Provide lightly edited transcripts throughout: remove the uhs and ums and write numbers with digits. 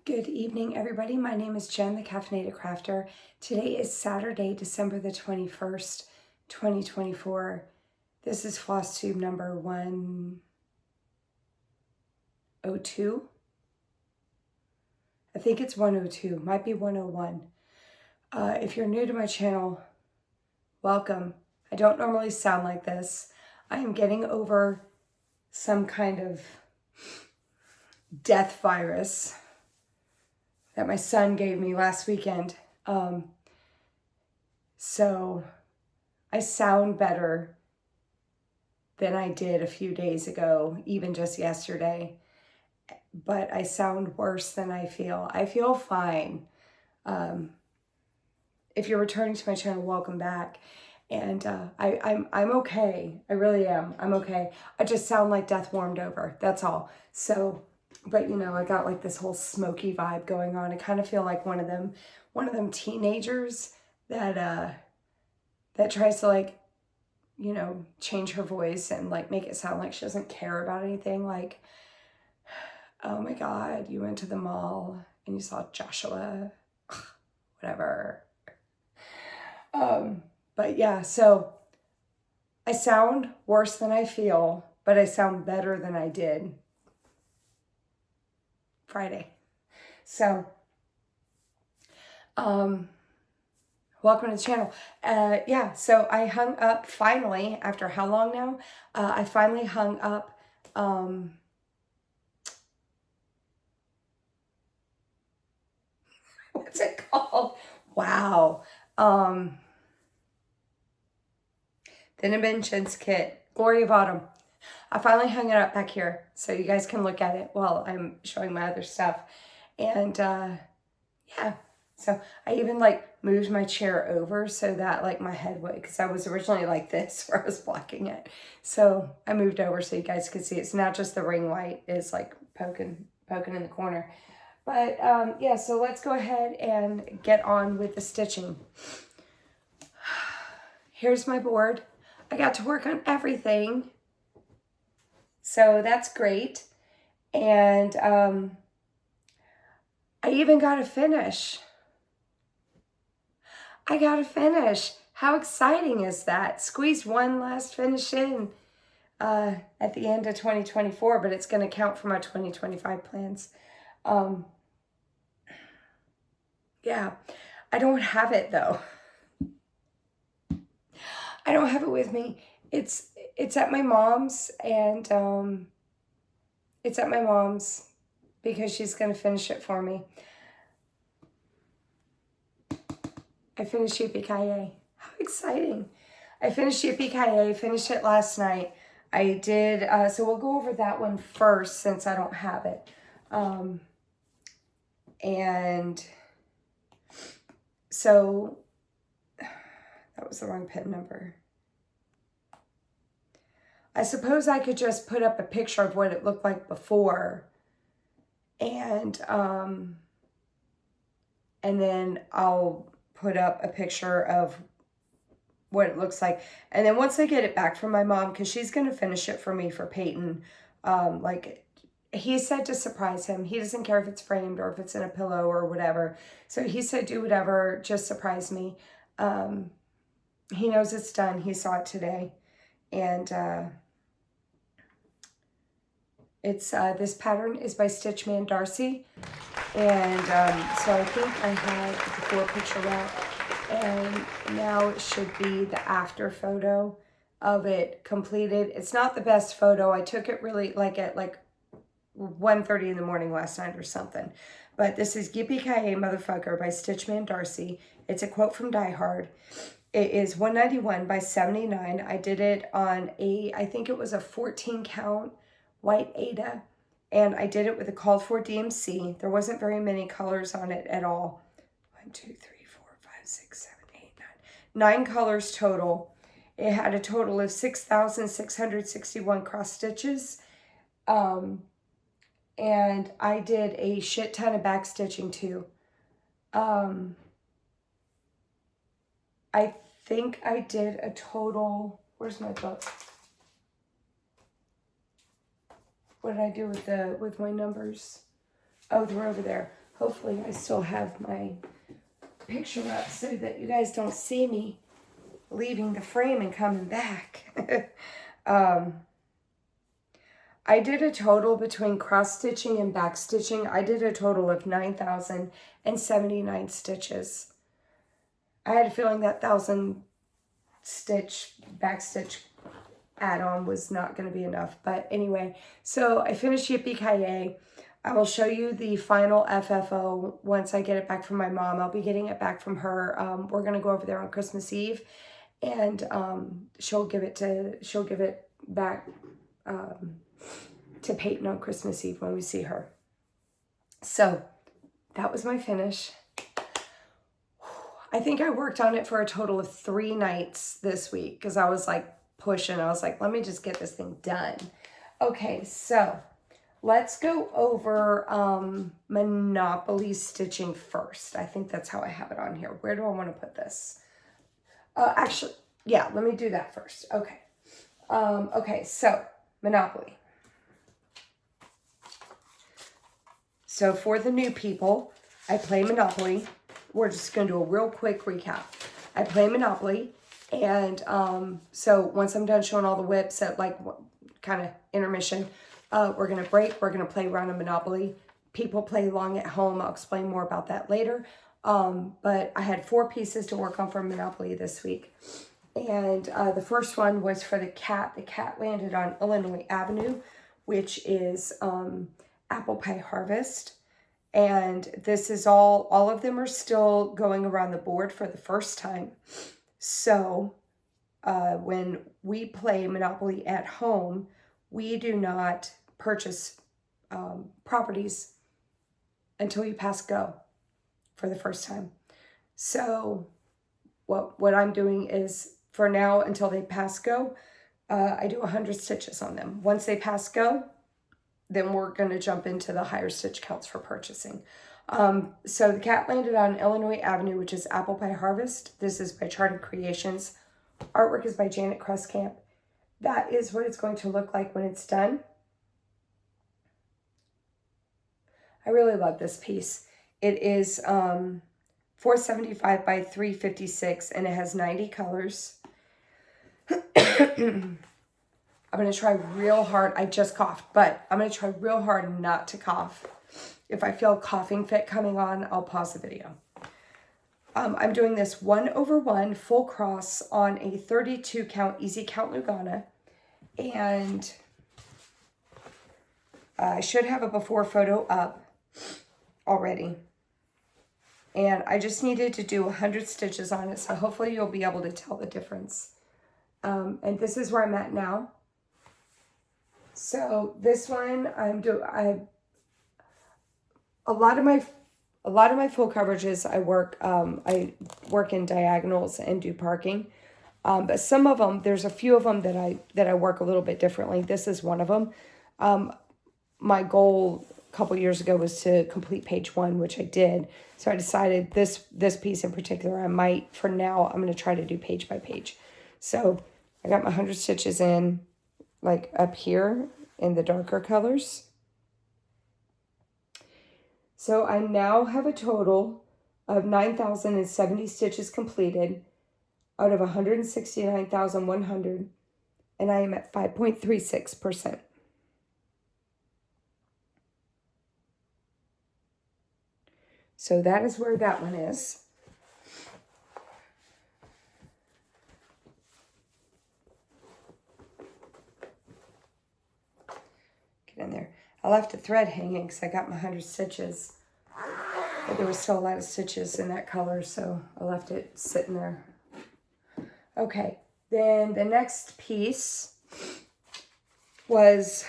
Good evening, everybody. My name is Jen, the Caffeinated Crafter. Today is Saturday, December the 21st, 2024. This is Flosstube number 102. I think it's 102, might be 101. If you're new to my channel, welcome. I don't normally sound like this. I am getting over some kind of death virus that my son gave me last weekend. So I sound better than I did a few days ago, even just yesterday. But I sound worse than I feel. I feel fine. If you're returning to my channel, welcome back. And I'm okay. I really am. I'm okay. I just sound like death warmed over. That's all. So, but you know, I got like this whole smoky vibe going on. I kind of feel like one of them teenagers that that tries to like, you know, change her voice and like make it sound like she doesn't care about anything. Like, oh my God, you went to the mall and you saw Joshua, whatever. But yeah, so I sound worse than I feel, but I sound better than I did Friday. So, welcome to the channel. Yeah, so I hung up finally, after how long now? I finally hung up, what's it called? Wow. The Inventions Kit, Glory of Autumn. I finally hung it up back here so you guys can look at it while I'm showing my other stuff. And yeah, so I even like moved my chair over so that like my head would, because I was originally like this where I was blocking it. So I moved over so you guys could see it's not just the ring light is like poking in the corner. But yeah, so let's go ahead and get on with the stitching. Here's my board. I got to work on everything. So that's great. And I even got to finish. I got to finish. How exciting is that? Squeeze one last finish in at the end of 2024, but it's going to count for my 2025 plans. Yeah, I don't have it though. I don't have it with me. It's at my mom's, and it's at my mom's because she's going to finish it for me. I finished Yippee Kaye. How exciting. I finished Yippee Kaye, finished it last night. I did, so we'll go over that one first since I don't have it. And so, that was the wrong pen number. I suppose I could just put up a picture of what it looked like before. And then I'll put up a picture of what it looks like. And then once I get it back from my mom, because she's going to finish it for me for Peyton, like he said to surprise him. He doesn't care if it's framed or if it's in a pillow or whatever. So he said, do whatever, just surprise me. He knows it's done. He saw it today. And it's this pattern is by Stitchman Darcy. And so I think I had the before picture out, and now it should be the after photo of it completed. It's not the best photo. I took it really like at like 1:30 in the morning last night or something. But this is Yippee Kaye Motherfucker by Stitchman Darcy. It's a quote from Die Hard. It is 191 by 79. I did it on I think it was a 14 count white Aida. And I did it with a called for DMC. There wasn't very many colors on it at all. 1, 2, 3, 4, 5, 6, 7, 8, 9. 9 colors total. It had a total of 6,661 cross stitches. And I did a shit ton of back stitching too. I think I did a total, where's my book? What did I do with my numbers? Oh, they're over there. Hopefully I still have my picture up so that you guys don't see me leaving the frame and coming back. I did a total between cross stitching and back stitching. I did a total of 9,079 stitches. I had a feeling that 1,000 stitch back stitch add-on was not going to be enough, but anyway, so I finished Yippee Kaye. I will show you the final FFO once I get it back from my mom. I'll be getting it back from her. We're going to go over there on Christmas Eve, and she'll give it back to Peyton on Christmas Eve when we see her. So that was my finish. I think I worked on it for a total of 3 nights this week because I was like pushing. I was like, let me just get this thing done. Okay, so let's go over Monopoly stitching first. I think that's how I have it on here. Where do I want to put this? Actually, yeah, let me do that first. Okay. Okay, so Monopoly. So for the new people, I play Monopoly. We're just going to do a real quick recap. I play Monopoly, and so once I'm done showing all the whips at like kind of intermission, we're going to break. We're going to play a round of Monopoly. People play along at home. I'll explain more about that later. But I had 4 pieces to work on for Monopoly this week. And the first one was for the cat. The cat landed on Illinois Avenue, which is Apple Pie Harvest. And this is all of them are still going around the board for the first time. So when we play Monopoly at home, we do not purchase properties until you pass go for the first time. So what I'm doing is, for now, until they pass go, I do 100 stitches on them. Once they pass go, then we're going to jump into the higher stitch counts for purchasing. So the cat landed on Illinois Avenue, which is Apple Pie Harvest. This is by Charted Creations. Artwork is by Janet Kruskamp. That is what it's going to look like when it's done. I really love this piece. It is 475 by 356, and it has 90 colors. I'm going to try real hard. I just coughed, but I'm going to try real hard not to cough. If I feel a coughing fit coming on, I'll pause the video. I'm doing this 1/1 full cross on a 32 count easy count Lugana. And I should have a before photo up already. And I just needed to do 100 stitches on it, so hopefully you'll be able to tell the difference. And this is where I'm at now. So this one a lot of my full coverages I work in diagonals and do parking. But some of them, there's a few of them that I work a little bit differently. This is one of them. My goal a couple years ago was to complete page 1, which I did. So I decided this piece in particular, I might, for now, I'm going to try to do page by page. So I got my 100 stitches in, like up here in the darker colors. So I now have a total of 9,070 stitches completed out of 169,100, and I am at 5.36%. So that is where that one is. Get in there. I left a thread hanging because I got my 100 stitches. But there was still a lot of stitches in that color, so I left it sitting there. Okay, then the next piece was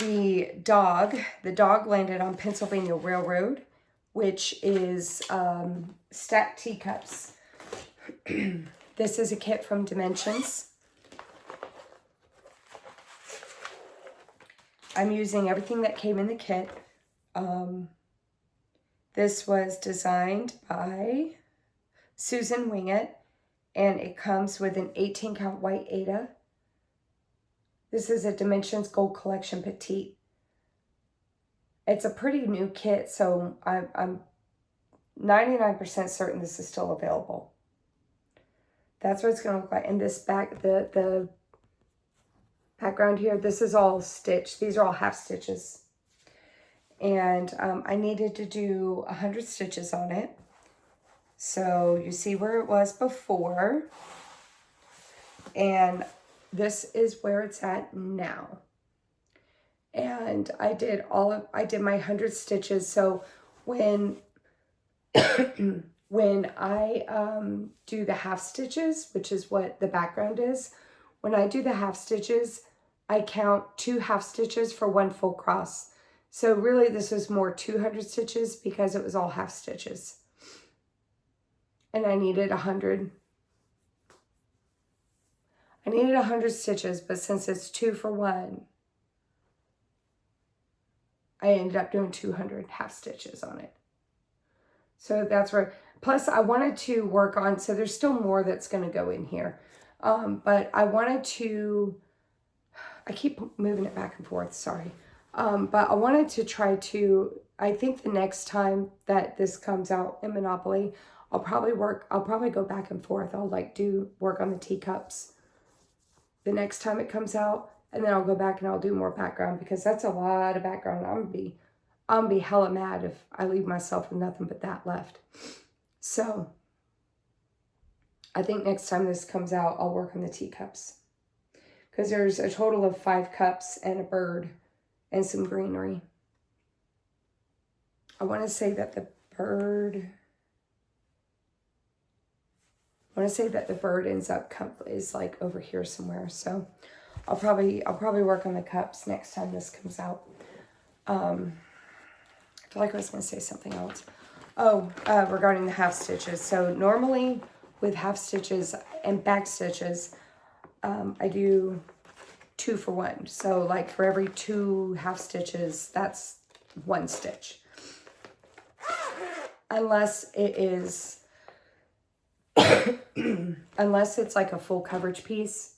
the dog. The dog landed on Pennsylvania Railroad, which is stacked teacups. This is a kit from Dimensions. I'm using everything that came in the kit. This was designed by Susan Wingett, and it comes with an 18 count white Aida. This is a Dimensions Gold Collection Petite. It's a pretty new kit, so I'm 99% certain this is still available. That's what it's going to look like. And this back, the background here, this is all stitched. These are all half stitches. And I needed to do 100 stitches on it. So you see where it was before. And this is where it's at now. And I did my 100 stitches. So when when I do the half stitches, which is what the background is, when I do the half stitches, I count 2 half stitches for 1 full cross. So really this was more 200 stitches because it was all half stitches. And I needed 100. I needed 100 stitches, but since it's 2 for 1, I ended up doing 200 half stitches on it. So that's where, plus I wanted to work on, so there's still more that's going to go in here. But I wanted to, I keep moving it back and forth, sorry. But I wanted to try to, I think the next time that this comes out in Monopoly, I'll probably go back and forth. I'll like do work on the teacups the next time it comes out. And then I'll go back and I'll do more background because that's a lot of background. I'm gonna be hella mad if I leave myself with nothing but that left. So I think next time this comes out, I'll work on the teacups. Because there's a total of 5 cups and a bird and some greenery. I want to say that the bird ends up is like over here somewhere. So I'll probably work on the cups next time this comes out. I feel like I was going to say something else. Oh, regarding the half stitches. So normally with half stitches and back stitches, I do 2 for 1. So like for every 2 half stitches, that's 1 stitch. Unless it is, unless it's like a full coverage piece.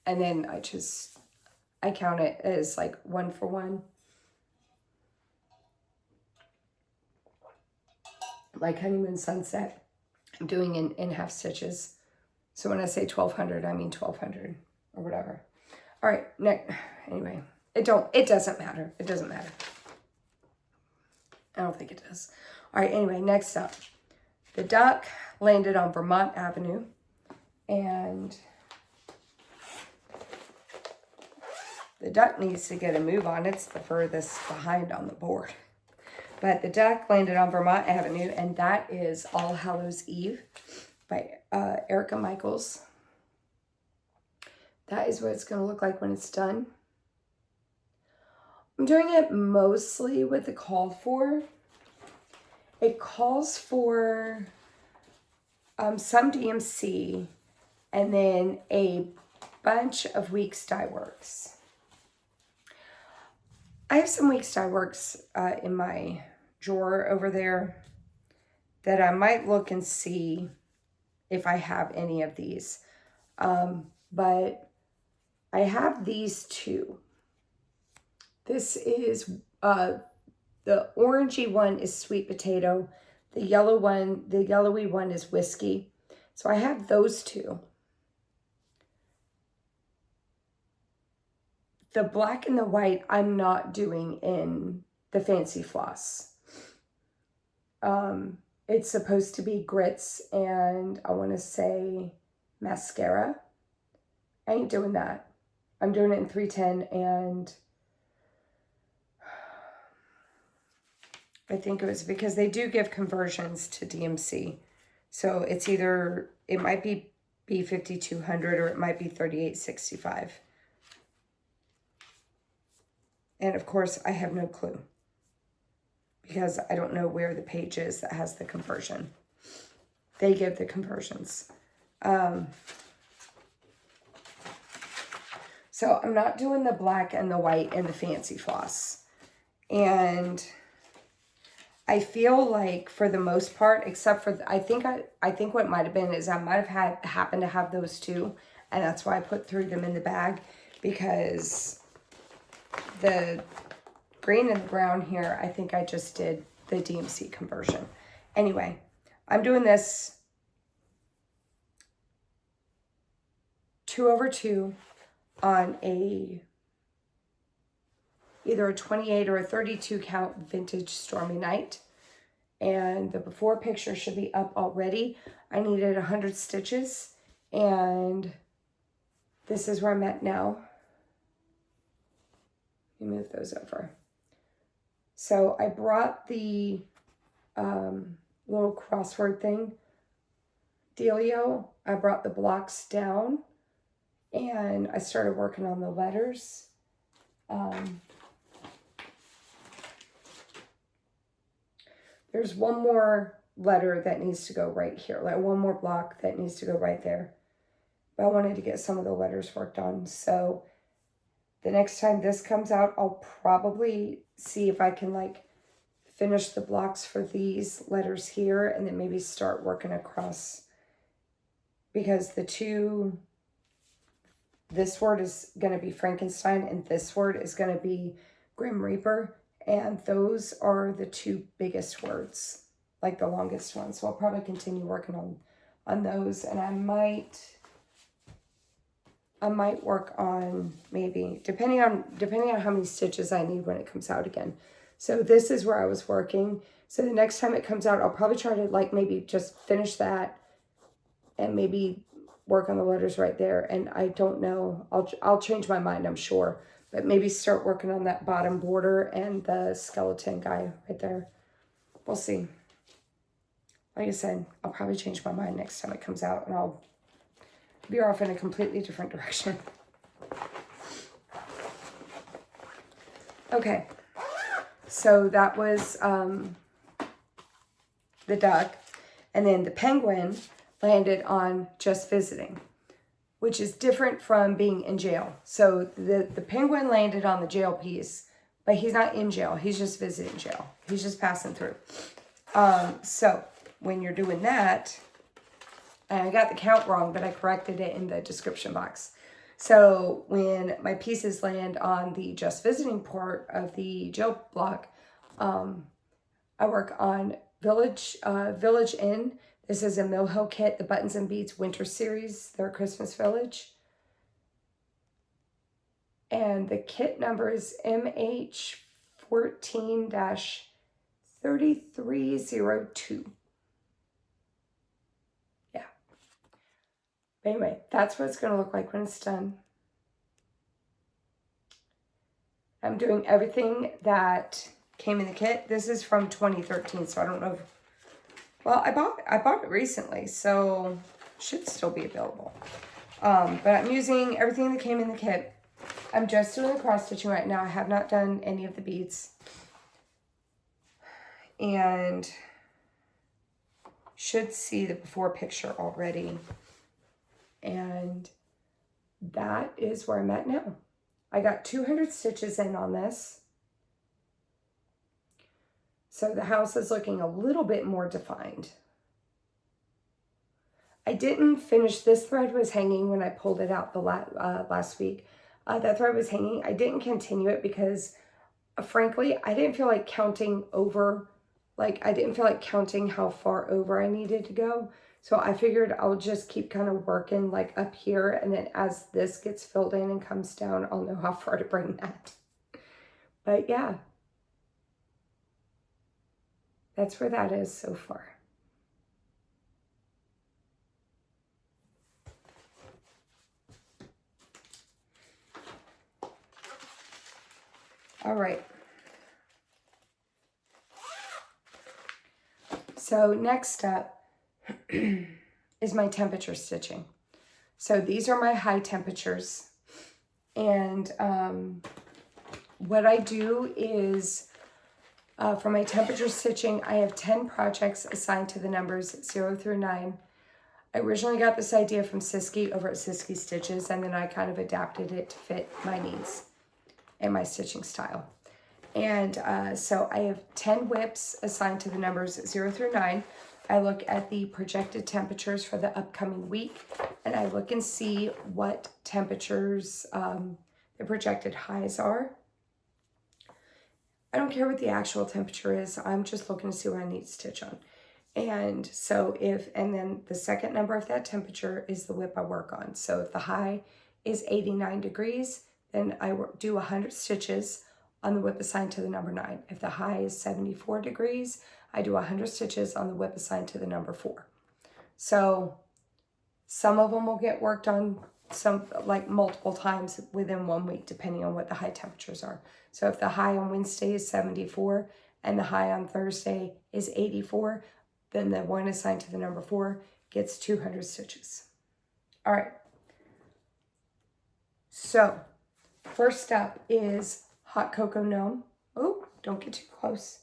And then I count it as like 1 for 1. Like Honeymoon Sunset, I'm doing in half stitches. So when I say 1200, I mean 1200 or whatever. All right, anyway, it doesn't matter. It doesn't matter. I don't think it does. All right, anyway, next up. The duck landed on Vermont Avenue, and the duck needs to get a move on. It's the furthest behind on the board. But the duck landed on Vermont Avenue, and that is All Hallows Eve by Erica Michaels. That is what it's going to look like when it's done. I'm doing it mostly with the call for. It calls for some DMC and then a bunch of Weeks Dye Works. I have some Weeks Dye Works in my drawer over there that I might look and see if I have any of these. But I have these 2. This is, the orangey one is Sweet Potato. The yellowy one is Whiskey. So I have those 2. The black and the white I'm not doing in the Fancy Floss. It's supposed to be grits and I want to say mascara. I ain't doing that. I'm doing it in 310 and I think it was because they do give conversions to DMC. So it's either, it might be B5200 or it might be 3865. And of course, I have no clue because I don't know where the page is that has the conversion. They give the conversions. So I'm not doing the black and the white and the Fancy Floss. And I feel like for the most part, except for, I think what might have been is I might have happened to have those 2. And that's why I threw them in the bag because the green and the brown here, I think I just did the DMC conversion. Anyway, I'm doing this 2/2 on either a 28 or a 32 count vintage Stormy Night. And the before picture should be up already. I needed 100 stitches, and this is where I'm at now. Let me move those over. So I brought the little crossword thing, dealio. I brought the blocks down, and I started working on the letters. There's one more letter that needs to go right here, like one more block that needs to go right there. But I wanted to get some of the letters worked on. So the next time this comes out, I'll probably see if I can like finish the blocks for these letters here and then maybe start working across, because this word is going to be Frankenstein and this word is going to be Grim Reaper. And those are the two biggest words, like the longest ones. So I'll probably continue working on those. And I might work on maybe, depending on how many stitches I need when it comes out again. So this is where I was working. So the next time it comes out, I'll probably try to like maybe just finish that and maybe work on the letters right there. And I don't know, I'll change my mind, I'm sure. But maybe start working on that bottom border and the skeleton guy right there. We'll see. Like I said, I'll probably change my mind next time it comes out, and I'll be off in a completely different direction. Okay. So that was the duck. And then the penguin landed on just visiting, which is different from being in jail. So the penguin landed on the jail piece, but he's not in jail. He's just visiting jail. He's just passing through. So when you're doing that, and I got the count wrong, but I corrected it in the description box. So when my pieces land on the just visiting part of the jail block, I work on Village Inn. This is a Mill Hill kit, the Buttons and Beads Winter Series, their Christmas Village. And the kit number is MH14-3302. Yeah. But anyway, that's what it's going to look like when it's done. I'm doing everything that came in the kit. This is from 2013, so I don't know if, well, I bought it recently, so it should still be available. But I'm using everything that came in the kit. I'm just doing the cross stitching right now. I have not done any of the beads. And should see the before picture already. And that is where I'm at now. I got 200 stitches in on this. So the house is looking a little bit more defined. I didn't finish, this thread was hanging when I pulled it out the last week. That thread was hanging. I didn't continue it because frankly, I didn't feel like counting over, like I didn't feel like counting how far over I needed to go. So I figured I'll just keep kind of working like up here, and then as this gets filled in and comes down, I'll know how far to bring that. But yeah. That's where that is so far. All right. So next up is my temperature stitching. So these are my high temperatures. And what I do is for my temperature stitching, I have 10 projects assigned to the numbers 0 through 9. I originally got this idea from Siski over at Siski Stitches, and then I kind of adapted it to fit my needs and my stitching style. And so I have 10 whips assigned to the numbers 0 through 9. I look at the projected temperatures for the upcoming week, and I look and see what temperatures the projected highs are. I don't care what the actual temperature is. I'm just looking to see what I need to stitch on. And so and then the second number of that temperature is the whip I work on. So if the high is 89 degrees, then I do 100 stitches on the whip assigned to the number 9. If the high is 74 degrees, I do 100 stitches on the whip assigned to the number 4. So some of them will get worked on like multiple times within 1 week, depending on what the high temperatures are. So if the high on Wednesday is 74 and the high on Thursday is 84, then the one assigned to the number 4 gets 200 stitches. All right. So first up is Hot Cocoa Gnome. Oh, don't get too close.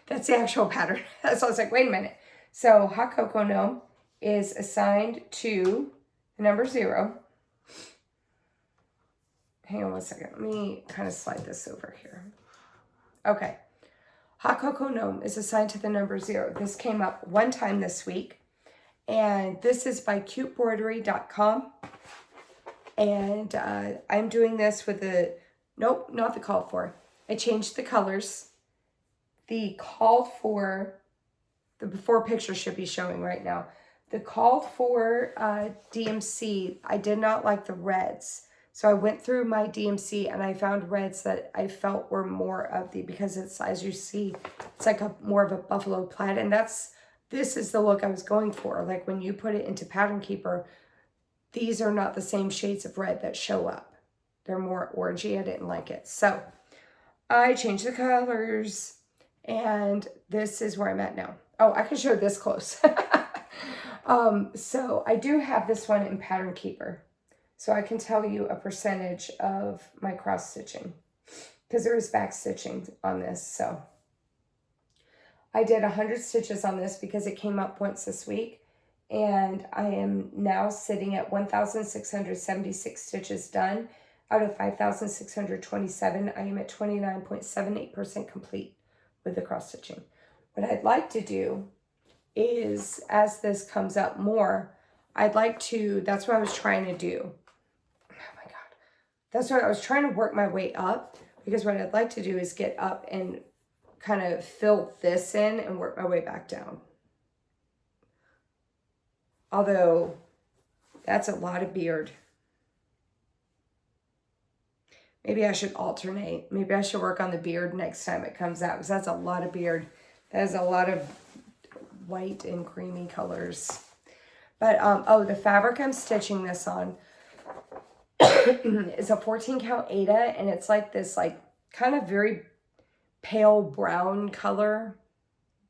That's the actual pattern. So I was like, wait a minute. So Hot Cocoa Gnome is assigned to the number 0. Hang on one second. Let me kind of slide this over here. Okay. Hot Cocoa Gnome is assigned to the number 0. This came up one time this week. And this is by cutebroidery.com. And I'm doing this with nope, not the called for. I changed the colors. The called for, the before picture should be showing right now. The called for DMC, I did not like the reds. So I went through my DMC and I found reds that I felt were more of because it's, as you see, it's like more of a buffalo plaid. And this is the look I was going for. Like when you put it into Pattern Keeper, these are not the same shades of red that show up. They're more orangey. I didn't like it. So I changed the colors and this is where I'm at now. Oh, I can show this close. So I do have this one in Pattern Keeper. So I can tell you a percentage of my cross stitching because there is back stitching on this. So I did 100 stitches on this because it came up once this week. And I am now sitting at 1,676 stitches done. Out of 5,627, I am at 29.78% complete with the cross stitching. What I'd like to do is, as this comes up more, that's what I was trying to do. Oh my God. That's what I was trying to work my way up, because what I'd like to do is get up and kind of fill this in and work my way back down. Although that's a lot of beard. Maybe I should alternate. Maybe I should work on the beard next time it comes out, because that's a lot of beard. That is a lot of white and creamy colors. But, oh, the fabric I'm stitching this on is a 14 count Aida, and it's like this, like, kind of very pale brown color,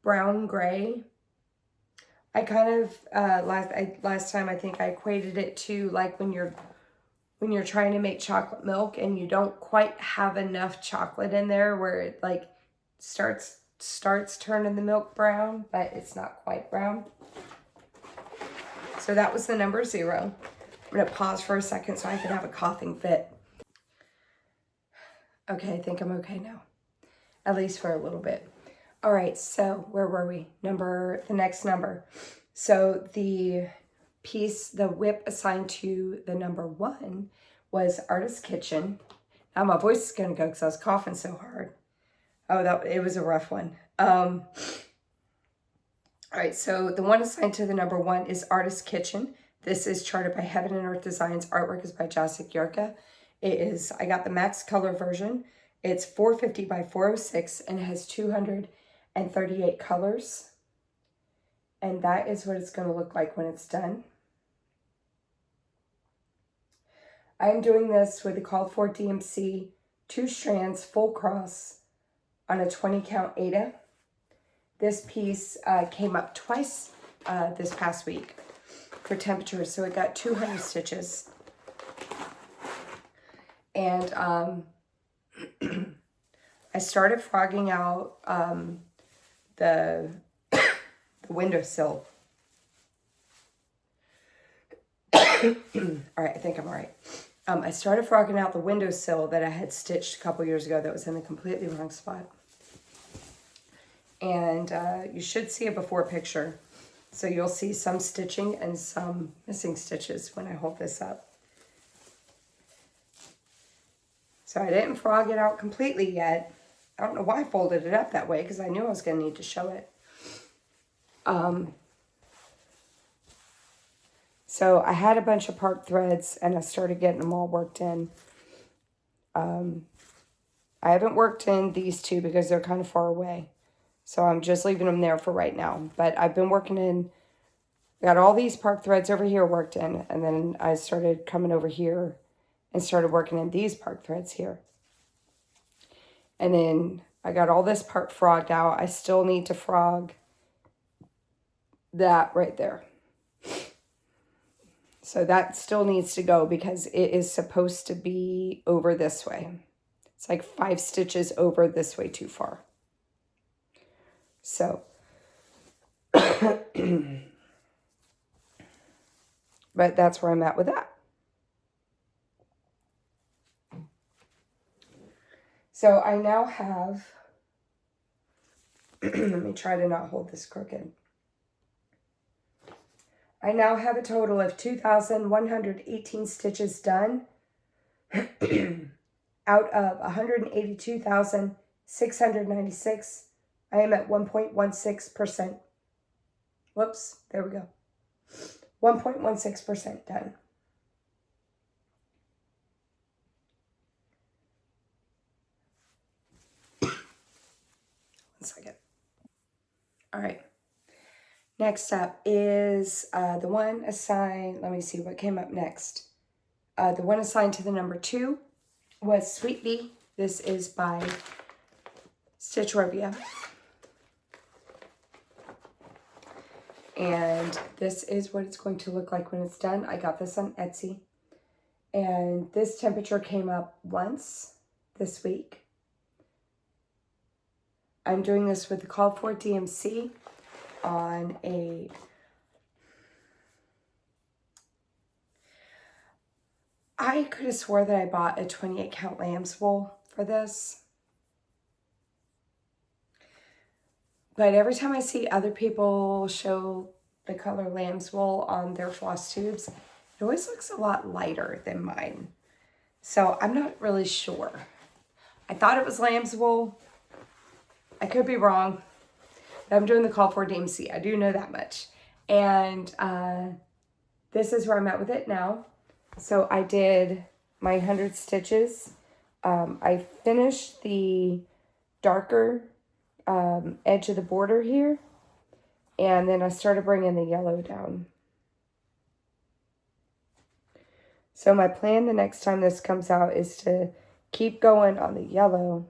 brown gray. I kind of, last time I think I equated it to like when you're trying to make chocolate milk and you don't quite have enough chocolate in there where it like starts turning the milk brown, but it's not quite brown. So that was the number 0. I'm going to pause for a second so I can have a coughing fit. Okay, I think I'm okay now, at least for a little bit. All right, so where were we? The next number. So the whip assigned to the number 1 was Artist Kitchen. Now my voice is going to go because I was coughing so hard. Oh, it was a rough one. All right, so the one assigned to the number 1 is Artist Kitchen. This is charted by Heaven and Earth Designs. Artwork is by Jacek Jurka. I got the max color version. It's 450 by 406 and it has 238 colors. And that is what it's going to look like when it's done. I'm doing this with a called for DMC, 2 strands, full cross on a 20 count Aida. This piece came up twice this past week for temperature, so it got 200 stitches. And I started frogging out the windowsill. All right, I think I'm all right. I started frogging out the windowsill that I had stitched a couple years ago that was in the completely wrong spot. And you should see a before picture. So you'll see some stitching and some missing stitches when I hold this up. So I didn't frog it out completely yet. I don't know why I folded it up that way because I knew I was going to need to show it. So I had a bunch of part threads and I started getting them all worked in. I haven't worked in these two because they're kind of far away. So I'm just leaving them there for right now. But I've been working in, got all these part threads over here worked in. And then I started coming over here and started working in these part threads here. And then I got all this part frogged out. I still need to frog that right there. So that still needs to go because it is supposed to be over this way. It's like 5 stitches over this way too far. So, but that's where I'm at with that. So I now have, let me try to not hold this crooked. I now have a total of 2,118 stitches done out of 182,696. I am at 1.16%. Whoops, there we go. 1.16% done. One second. All right. Next up is the one assigned, let me see what came up next. The one assigned to the number 2 was Sweet Bee. This is by Stitch Rovia. And this is what it's going to look like when it's done. I got this on Etsy. And this temperature came up once this week. I'm doing this with the Call for DMC on a I could have swore that I bought a 28 count lamb's wool for this. But every time I see other people show the color lamb's wool on their floss tubes, it always looks a lot lighter than mine. So I'm not really sure. I thought it was lamb's wool. I could be wrong. But I'm doing the Call for DMC. I do know that much. And this is where I'm at with it now. So I did my 100 stitches. I finished the darker edge of the border here, and then I started bringing the yellow down. So my plan the next time this comes out is to keep going on the yellow,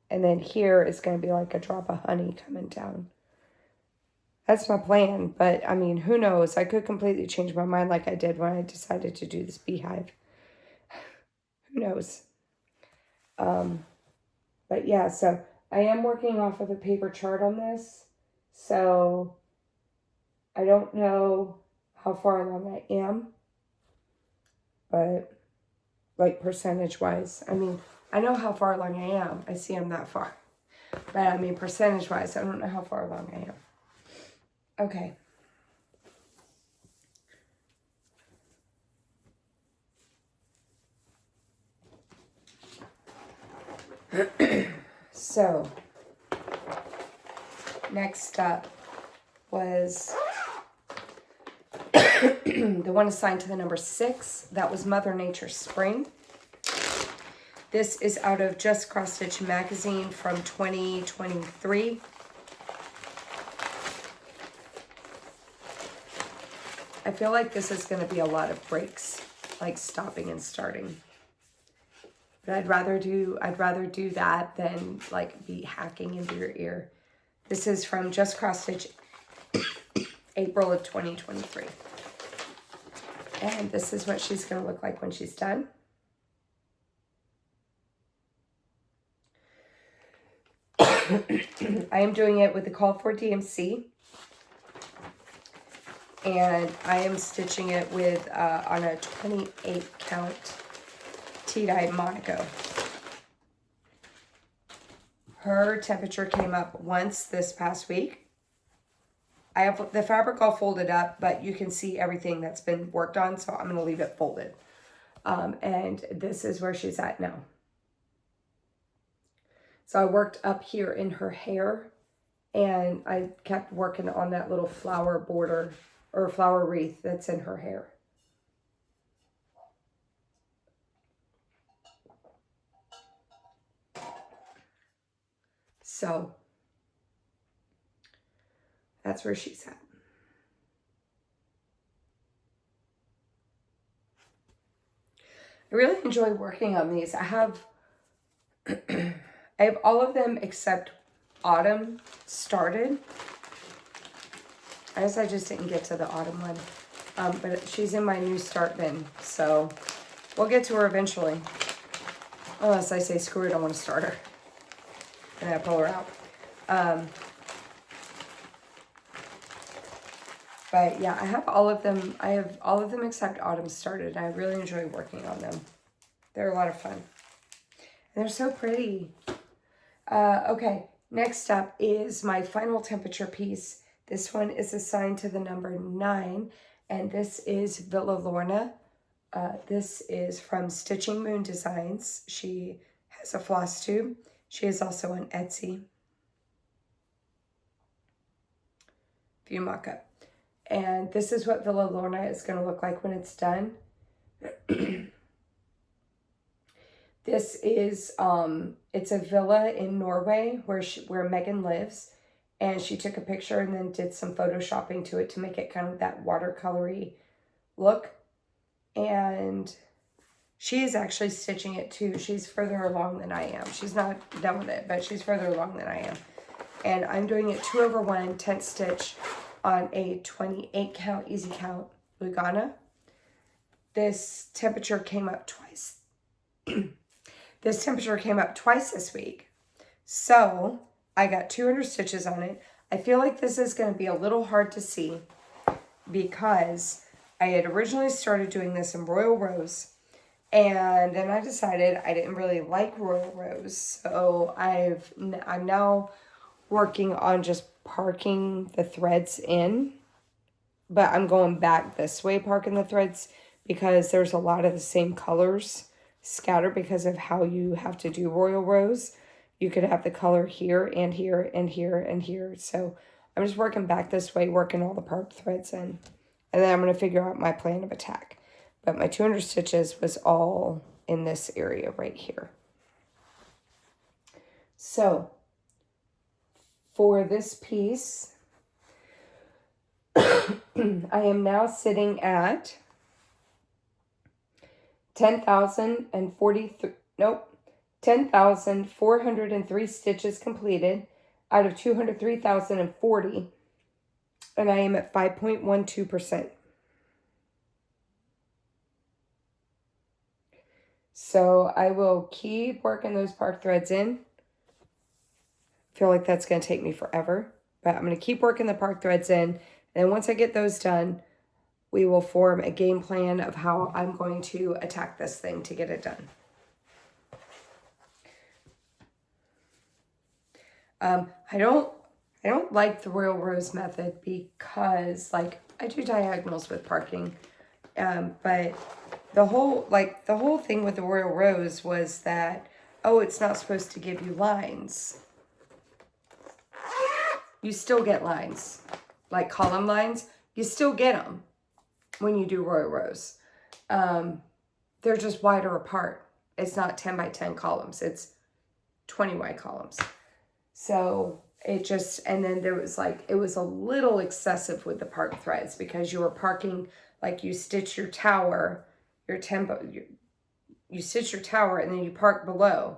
and then here is going to be like a drop of honey coming down. That's my plan, but I mean, who knows? I could completely change my mind like I did when I decided to do this beehive. Who knows? But yeah, so I am working off of a paper chart on this, so I don't know how far along I am, but like percentage-wise, I mean, I know how far along I am. I see I'm that far. But I mean, percentage-wise, I don't know how far along I am. Okay. So, next up was the one assigned to the number 6. That was Mother Nature Spring. This is out of Just Cross Stitch magazine from 2023. I feel like this is going to be a lot of breaks, like stopping and starting. But I'd rather do that than like be hacking into your ear. This is from Just Cross Stitch, April of 2023. And this is what she's going to look like when she's done. I am doing it with the Call for DMC. And I am stitching it with on a 28 count tie-dye Monaco. Her temperature came up once this past week. I have the fabric all folded up, but you can see everything that's been worked on, so I'm going to leave it folded. And this is where she's at now. So I worked up here in her hair, and I kept working on that little flower border or flower wreath that's in her hair. So that's where she's at. I really enjoy working on these. I have all of them except Autumn started. I guess I just didn't get to the Autumn one. But she's in my new start bin, so we'll get to her eventually. Unless I say, screw it, I don't want to start her. And I pull her out. But yeah, I have all of them. I have all of them except Autumn started. I really enjoy working on them. They're a lot of fun. And they're so pretty. Okay, next up is my final temperature piece. This one is assigned to the number 9. And this is Villa Lorna. This is from Stitching Moon Designs. She has a Flosstube. She is also on Etsy. View mock-up. And this is what Villa Lorna is going to look like when it's done. This is, it's a villa in Norway where Megan lives. And she took a picture and then did some photoshopping to it to make it kind of that watercolory look. And she is actually stitching it too. She's further along than I am. She's not done with it, but she's further along than I am. And I'm doing it 2/1 tent stitch on a 28 count easy count Lugana. This temperature came up twice. This temperature came up twice this week. So I got 200 stitches on it. I feel like this is going to be a little hard to see because I had originally started doing this in Royal Rose, and then I decided I didn't really like Royal Rose. So I'm now working on just parking the threads in, but I'm going back this way parking the threads because there's a lot of the same colors scattered because of how you have to do Royal Rose. You could have the color here and here and here and here. So I'm just working back this way, working all the parked threads in. And then I'm going to figure out my plan of attack. But my 200 stitches was all in this area right here. So for this piece, I am now sitting at 10,403 stitches completed out of 203,040. And I am at 5.12%. So I will keep working those park threads in. I feel like that's going to take me forever. But I'm going to keep working the park threads in. And once I get those done, we will form a game plan of how I'm going to attack this thing to get it done. I don't like the Royal Rose method because, like, I do diagonals with parking, but the whole thing with the Royal Rose was that, oh, it's not supposed to give you lines. You still get lines, like column lines. You still get them when you do Royal Rose. They're just wider apart. It's not 10 by 10 columns. It's 20 wide columns. So it just, and then there was like, it was a little excessive with the park threads because you were parking, like you stitch your tower, you stitch your tower and then you park below.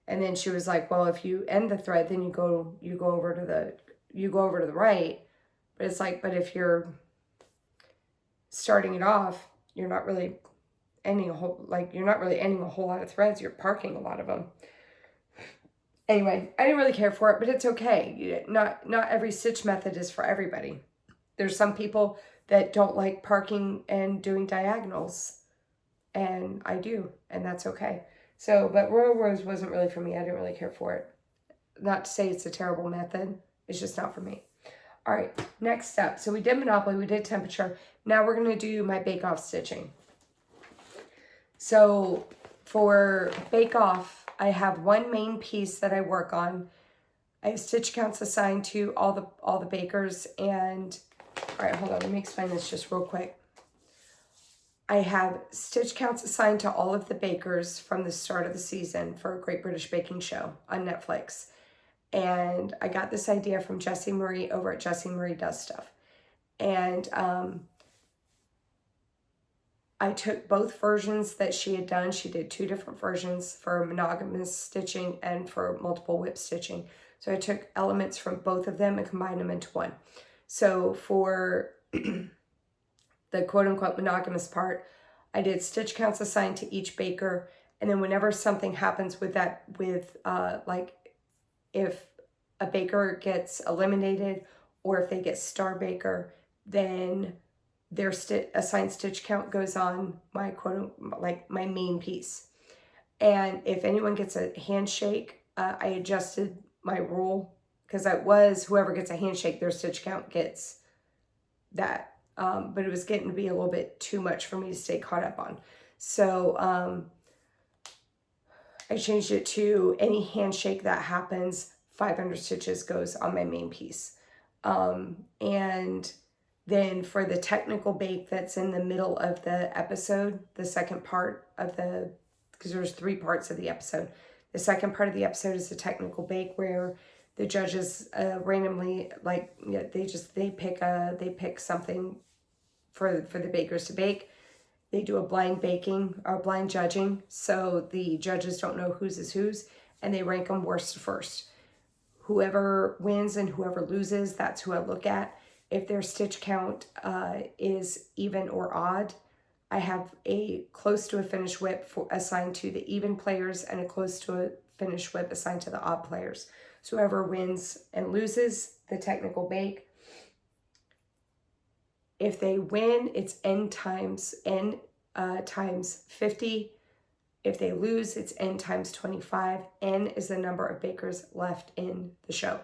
And then she was like, well, if you end the thread, then you go over to the right. But it's like, but if you're starting it off, you're not really ending a whole lot of threads. You're parking a lot of them. Anyway, I didn't really care for it, but it's okay. Not every stitch method is for everybody. There's some people that don't like parking and doing diagonals, and I do, and that's okay. So, but Royal Rose wasn't really for me. I didn't really care for it. Not to say it's a terrible method. It's just not for me. All right, next step. So we did Monopoly, we did temperature. Now we're going to do my bake-off stitching. So for bake-off, I have one main piece that I work on. I have stitch counts assigned to all the bakers, and all right, hold on, let me explain this just real quick. I have stitch counts assigned to all of the bakers from the start of the season for Great British Baking Show on Netflix. And I got this idea from Jessie Marie over at Jessie Marie Does Stuff. And I took both versions that she had done. She did 2 different versions for monogamous stitching and for multiple whip stitching. So I took elements from both of them and combined them into one. So for the quote-unquote monogamous part, I did stitch counts assigned to each baker, and then whenever something happens with that, like if a baker gets eliminated or if they get star baker, then their assigned stitch count goes on my like my main piece. And if anyone gets a handshake, I adjusted my rule, because it was whoever gets a handshake, their stitch count gets that. But it was getting to be a little bit too much for me to stay caught up on. So I changed it to any handshake that happens, 500 stitches goes on my main piece. And then for the technical bake that's in the middle of the episode, the second part of because there's 3 parts of the episode. The second part of the episode is the technical bake, where the judges randomly, like, they pick something for the bakers to bake. They do a blind baking or blind judging, so the judges don't know whose is whose, and they rank them worst to first. Whoever wins and whoever loses, that's who I look at. If their stitch count is even or odd, I have a close to a finished whip assigned to the even players and a close to a finished whip assigned to the odd players. So whoever wins and loses the technical bake, if they win, it's n times 50. If they lose, it's n times 25. N is the number of bakers left in the show.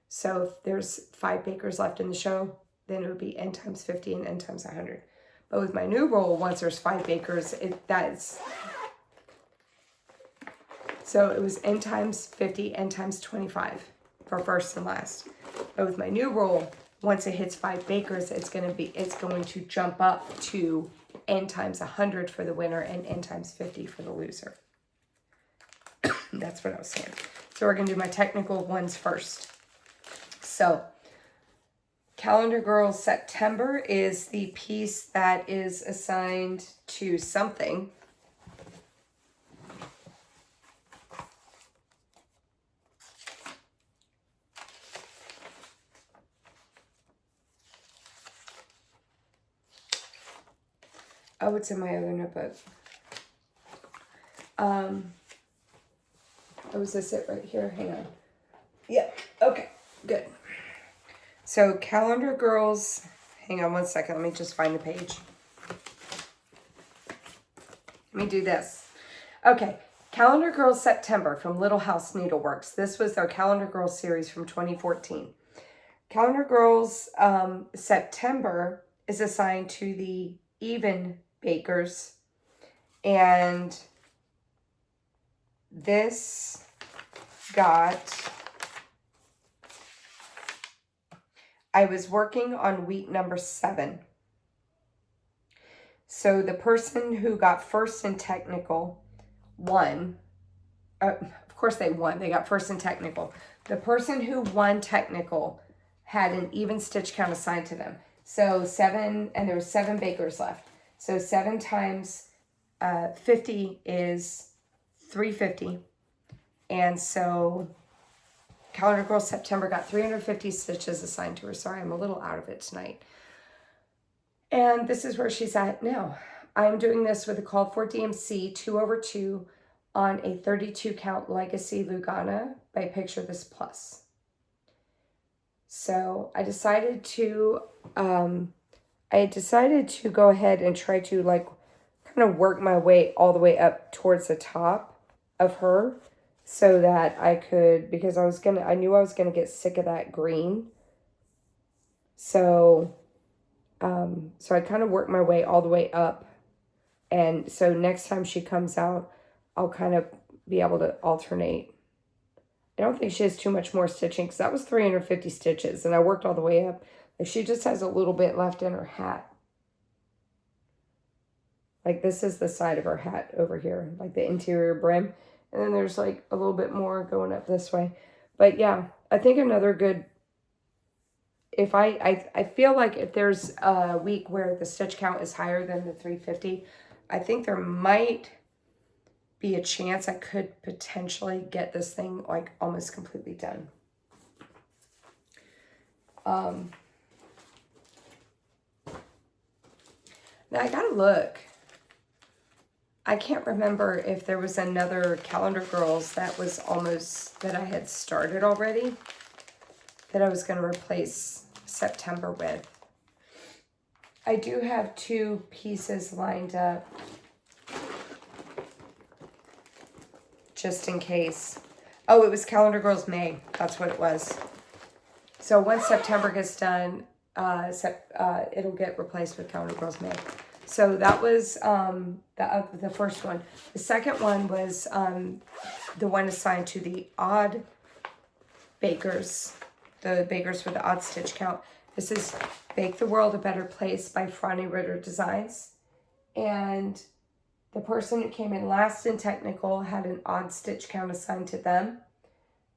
So if there's 5 bakers left in the show, then it would be n times 50 and n times 100. But with my new rule, once there's 5 bakers, so it was n times 50, n times 25 for first and last. But with my new rule, once it hits 5 bakers, it's going to jump up to n times 100 for the winner and n times 50 for the loser. That's what I was saying. So we're going to do my technical ones first. So Calendar Girls September is the piece that is assigned to something. Oh, it's in my other notebook. Oh, is this it right here? Hang on. Yeah, okay, good. So Calendar Girls, hang on one second. Let me just find the page. Let me do this. Okay, Calendar Girls September from Little House Needleworks. This was their Calendar Girls series from 2014. Calendar Girls September is assigned to the even bakers, and this I was working on week number 7. So the person who got first in technical won. Of course they won. They got first in technical. The person who won technical had an even stitch count assigned to them. So 7, and there were 7 bakers left. So 7 times 50 is 350. And so Calendar Girl September got 350 stitches assigned to her. Sorry, I'm a little out of it tonight. And this is where she's at now. I'm doing this with a call for DMC 2/2 on a 32 count Legacy Lugana by Picture This Plus. So I decided to go ahead and try to like kind of work my way all the way up towards the top of her, so that I could, because I knew I was gonna get sick of that green. So I kind of worked my way all the way up, and so next time she comes out, I'll kind of be able to alternate. I don't think she has too much more stitching because that was 350 stitches and I worked all the way up. Like she just has a little bit left in her hat. Like this is the side of her hat over here, like the interior brim. And then there's like a little bit more going up this way. But yeah, I think another good, if I feel like if there's a week where the stitch count is higher than the 350, I think there might be a chance I could potentially get this thing like almost completely done. Now I gotta look. I can't remember if there was another Calendar Girls that was almost, that I had started already, that I was going to replace September with. I do have 2 pieces lined up, just in case. Oh, it was Calendar Girls May. That's what it was. So once September gets done, it'll get replaced with Calendar Girls May. So that was the first one. The second one was the one assigned to the odd bakers, the bakers with the odd stitch count. This is Bake the World a Better Place by Franny Ritter Designs. And the person who came in last in technical had an odd stitch count assigned to them.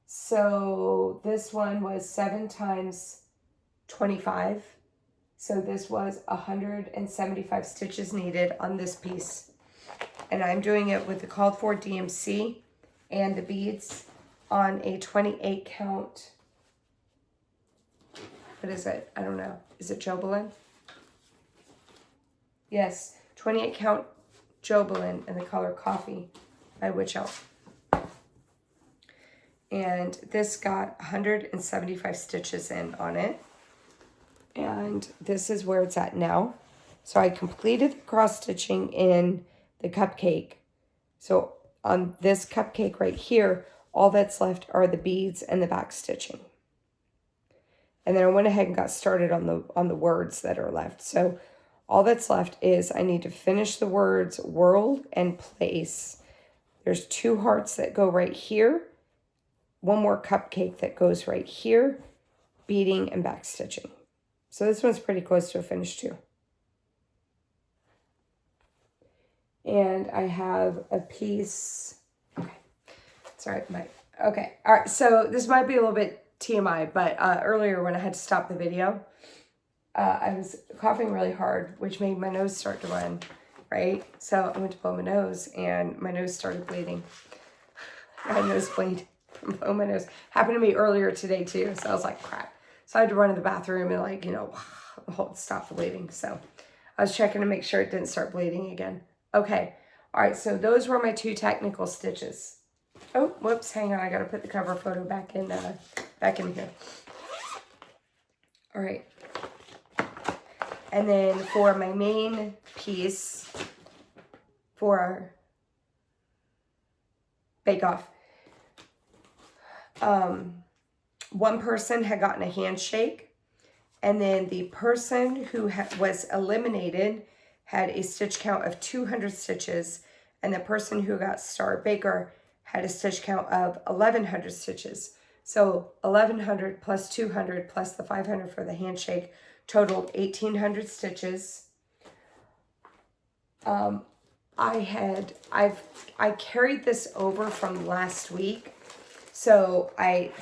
So this one was 7 times 25. So this was 175 stitches needed on this piece. And I'm doing it with the called for DMC and the beads on a 28 count. What is it? I don't know. Is it Jobelin? Yes, 28 count Jobelin in the color Coffee by Witch Elf. And this got 175 stitches in on it. And this is where it's at now. So I completed the cross stitching in the cupcake. So on this cupcake right here, all that's left are the beads and the back stitching. And then I went ahead and got started on the words that are left. So all that's left is I need to finish the words world and place. There's 2 hearts that go right here. 1 more cupcake that goes right here. Beading and back stitching. So this one's pretty close to a finish too. And I have a piece. Okay. Sorry, okay. All right. So this might be a little bit TMI, but earlier when I had to stop the video, I was coughing really hard, which made my nose start to run, right? So I went to blow my nose and my nose started bleeding. I had a nosebleed from blowing my nose. Happened to me earlier today too. So I was like, crap. So I had to run to the bathroom and like, you know, stop the bleeding. So I was checking to make sure it didn't start bleeding again. Okay. All right. So those were my 2 technical stitches. Oh, whoops. Hang on. I got to put the cover photo back in here. All right. And then for my main piece for Bake Off, one person had gotten a handshake, and then the person who was eliminated had a stitch count of 200 stitches, and the person who got Star Baker had a stitch count of 1,100 stitches. So 1,100 plus 200 plus the 500 for the handshake totaled 1,800 stitches. I carried this over from last week. So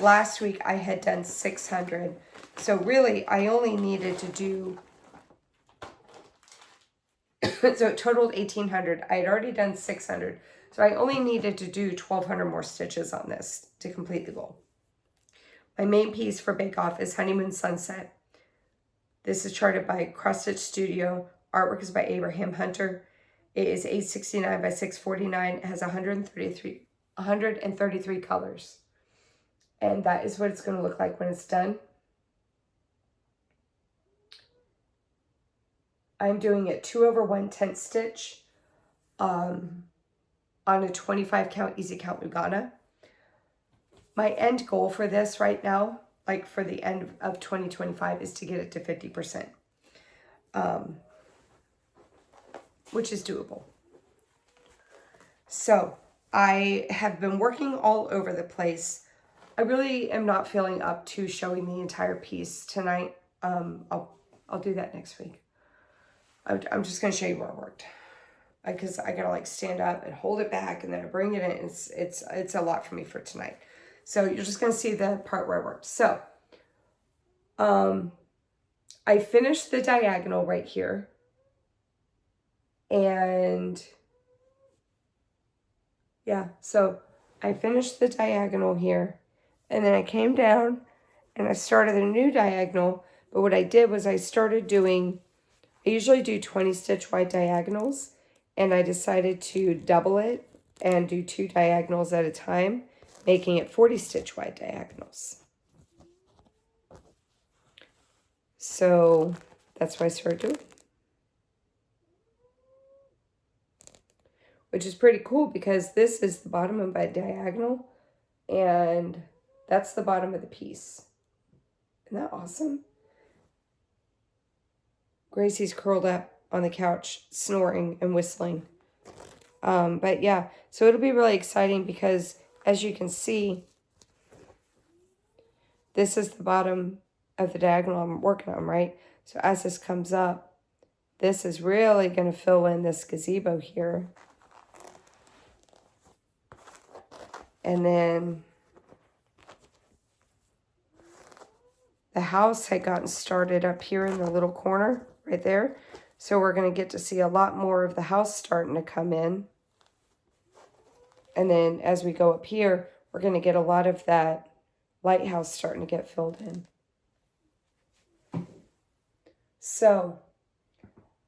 last week I had done 600. So really I only needed to do, so it totaled 1,800. I had already done 600. So I only needed to do 1,200 more stitches on this to complete the goal. My main piece for Bake Off is Honeymoon Sunset. This is charted by Cross Stitch Studio. Artwork is by Abraham Hunter. It is 869 by 649. It has 133 colors. And that is what it's going to look like when it's done. I'm doing it 2/1/10 stitch on a 25 count easy count Lugana. My end goal for this right now, like for the end of 2025, is to get it to 50%, which is doable. So I have been working all over the place. I really am not feeling up to showing the entire piece tonight. I'll do that next week. I'm just going to show you where I worked. Because I got to like stand up and hold it back and then I bring it in. It's a lot for me for tonight. So you're just going to see the part where I worked. So, I finished the diagonal right here. And yeah, so I finished the diagonal here. And then I came down and I started a new diagonal. But what I did was I usually do 20 stitch wide diagonals. And I decided to double it and do 2 diagonals at a time, making it 40 stitch wide diagonals. So that's what I started doing. Which is pretty cool because this is the bottom of my diagonal and that's the bottom of the piece. Isn't that awesome? Gracie's curled up on the couch snoring and whistling. But yeah, so it'll be really exciting because as you can see, this is the bottom of the diagonal I'm working on, right? So as this comes up, this is really going to fill in this gazebo here. And then the house had gotten started up here in the little corner right there. So we're going to get to see a lot more of the house starting to come in. And then as we go up here, we're going to get a lot of that lighthouse starting to get filled in. So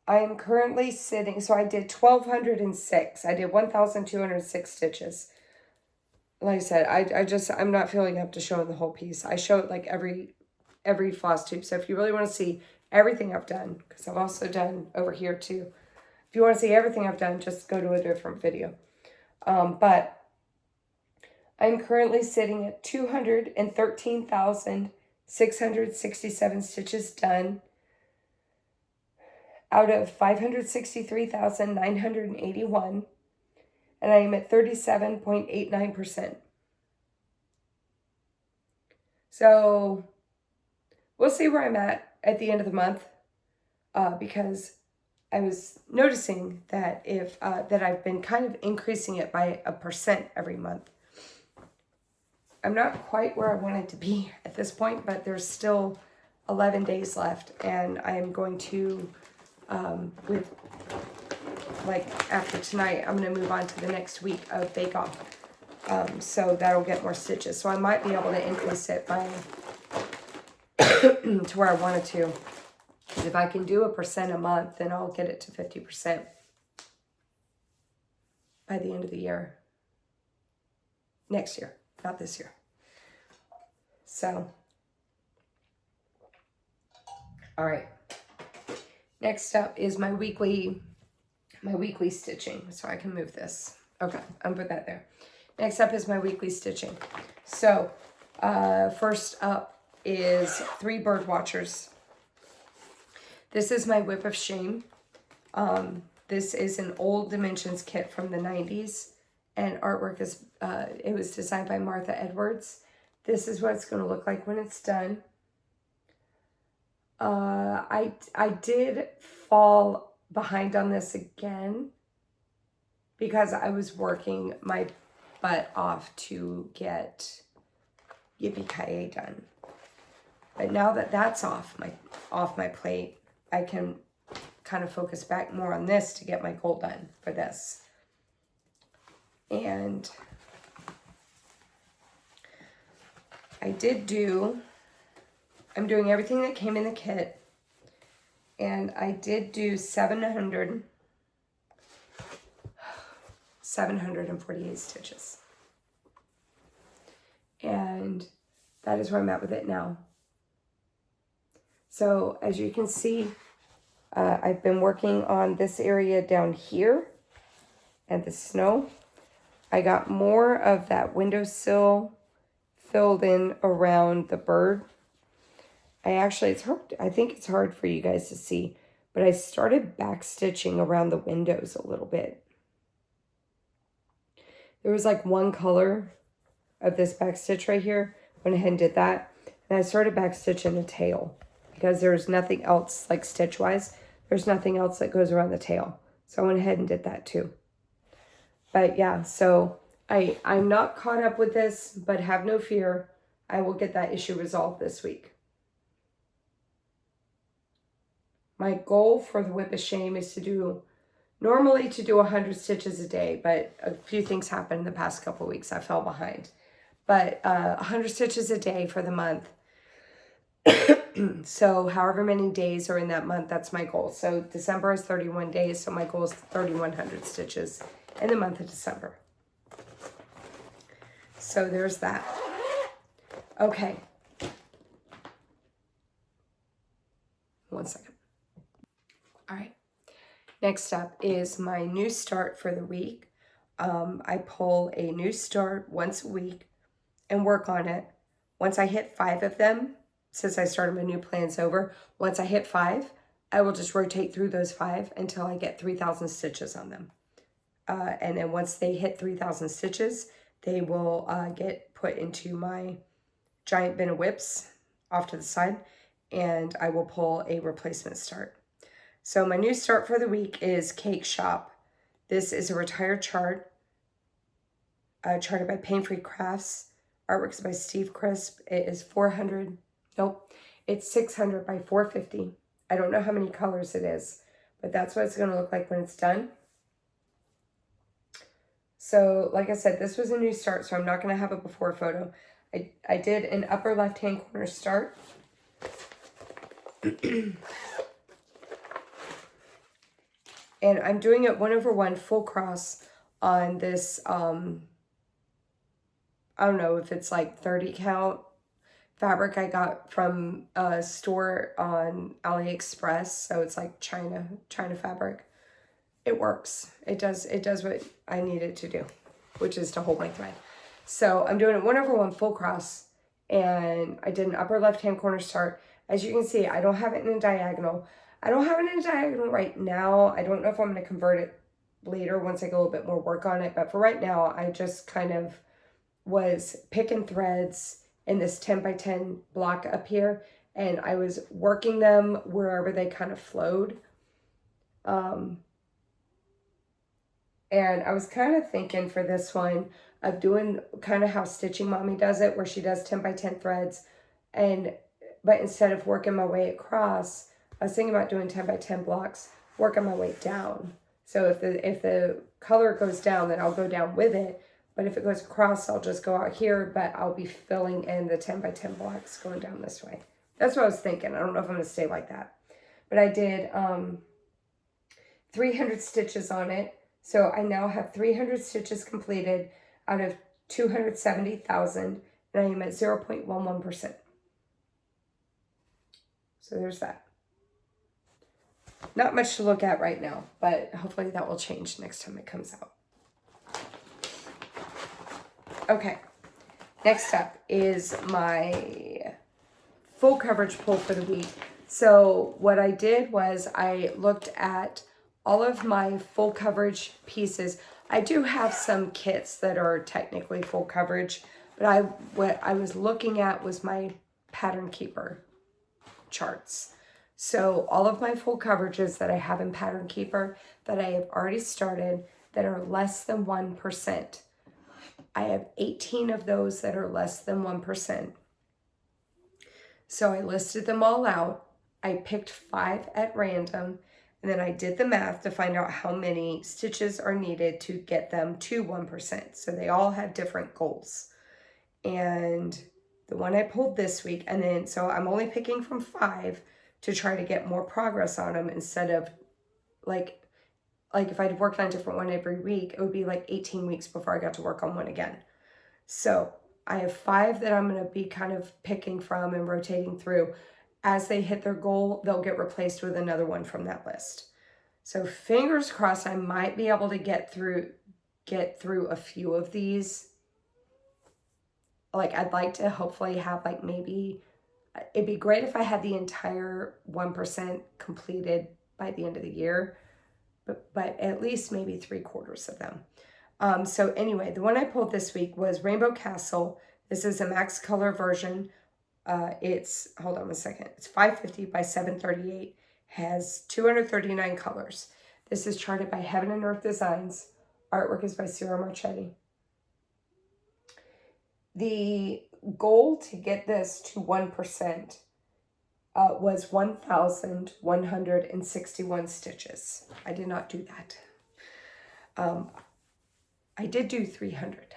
I am currently sitting, so I did 1,206. I did 1,206 stitches. Like I said, I'm not feeling up to showing the whole piece. I show it like every floss tube. So if you really want to see everything I've done, because I've also done over here too. If you want to see everything I've done, just go to a different video. But I'm currently sitting at 213,667 stitches done out of 563,981. And I am at 37.89%. So we'll see where I'm at the end of the month, because I was noticing that that I've been kind of increasing it by 1% every month. I'm not quite where I wanted to be at this point, but there's still 11 days left, and I am going to, after tonight, I'm going to move on to the next week of Bake Off. So that'll get more stitches. So I might be able to increase it by to where I wanted to. Because if I can do 1% a month, then I'll get it to 50% by the end of the year. Next year, not this year. So, all right. Next up is my weekly stitching. So I can move this. Okay, I'll put that there. Next up is my weekly stitching. So, first up is 3 bird watchers. This is my Whip of Shame. This is an old Dimensions kit from the 90s. And artwork is, it was designed by Martha Edwards. This is what it's going to look like when it's done. I did fall behind on this again because I was working my butt off to get Yippee Kaye done. But now that that's off my plate, I can kind of focus back more on this to get my goal done for this. And I'm doing everything that came in the kit. And I did do 748 stitches. And that is where I'm at with it now. So as you can see, I've been working on this area down here and the snow. I got more of that windowsill filled in around the bird. I think it's hard for you guys to see, but I started back stitching around the windows a little bit. There was like one color of this back stitch right here. Went ahead and did that. And I started back stitching the tail because there's nothing else like stitch wise. There's nothing else that goes around the tail. So I went ahead and did that too. But yeah, so I'm not caught up with this, but have no fear. I will get that issue resolved this week. My goal for the Whip of Shame is normally to do 100 stitches a day, but a few things happened in the past couple of weeks. I fell behind. But 100 stitches a day for the month. So however many days are in that month, that's my goal. So December is 31 days, so my goal is 3,100 stitches in the month of December. So there's that. Okay. One second. All right. Next up is my new start for the week. I pull a new start once a week and work on it. Once I hit 5 of them, since I started my new plans over, once I hit 5, I will just rotate through those 5 until I get 3,000 stitches on them. And then once they hit 3,000 stitches, they will get put into my giant bin of whips off to the side, and I will pull a replacement start. So my new start for the week is Cake Shop. This is a retired chart, charted by Pain Free Crafts. Artwork is by Steve Crisp. It is 600 by 450. I don't know how many colors it is, but that's what it's going to look like when it's done. So like I said, this was a new start, so I'm not going to have a before photo. I did an upper left-hand corner start. And I'm doing it 1/1 full cross on this, I don't know if it's like 30 count fabric I got from a store on AliExpress. So it's like China fabric. It works. It does what I need it to do, which is to hold my thread. So I'm doing it 1/1 full cross, and I did an upper left-hand corner start. As you can see, I don't have it in a diagonal. I don't have it in a diagonal right now. I don't know if I'm going to convert it later once I get a little bit more work on it. But for right now, I just kind of was picking threads in this 10 by 10 block up here. And I was working them wherever they kind of flowed. And I was kind of thinking for this one of doing kind of how Stitching Mommy does it, where she does 10 by 10 threads. But instead of working my way across, I was thinking about doing 10 by 10 blocks, working my way down. So if the color goes down, then I'll go down with it. But if it goes across, I'll just go out here, but I'll be filling in the 10 by 10 blocks going down this way. That's what I was thinking. I don't know if I'm going to stay like that. But I did 300 stitches on it. So I now have 300 stitches completed out of 270,000, and I am at 0.11%. So there's that. Not much to look at right now, but hopefully that will change next time it comes out. Okay, next up is my full coverage pull for the week. So what I did was I looked at all of my full coverage pieces. I do have some kits that are technically full coverage, but what I was looking at was my pattern keeper charts. So all of my full coverages that I have in Pattern Keeper that I have already started that are less than 1%. I have 18 of those that are less than 1%. So I listed them all out. I picked 5 at random, and then I did the math to find out how many stitches are needed to get them to 1%. So they all have different goals. And the one I pulled this week, and then so I'm only picking from 5 to try to get more progress on them, instead of like if I'd worked on a different one every week, it would be like 18 weeks before I got to work on one again. So I have 5 that I'm going to be kind of picking from and rotating through. As they hit their goal, they'll get replaced with another one from that list. So fingers crossed, I might be able to get through a few of these. Like, I'd like to hopefully have like maybe, it'd be great if I had the entire 1% completed by the end of the year, but at least maybe 3/4 of them. So anyway, the one I pulled this week was Rainbow Castle. This is a max color version. It's, hold on one second, it's 550 by 738, has 239 colors. This is charted by Heaven and Earth Designs. Artwork is by Ciro Marchetti. The goal to get this to 1% was 1,161 stitches. I did not do that. I did do 300.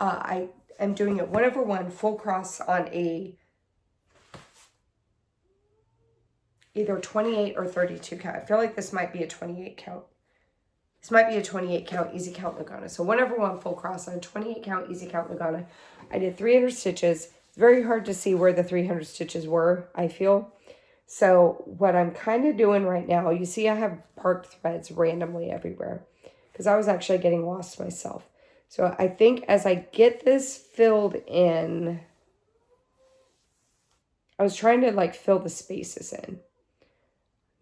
I am doing it 1/1 full cross on a either 28 or 32 count. I feel like this might be a 28 count. This might be a 28 count easy count Lugana. So 1/1 full cross on a 28 count easy count Lugana. I did 300 stitches. It's very hard to see where the 300 stitches were, I feel. So what I'm kind of doing right now, you see I have parked threads randomly everywhere because I was actually getting lost myself. So I think as I get this filled in, I was trying to like fill the spaces in.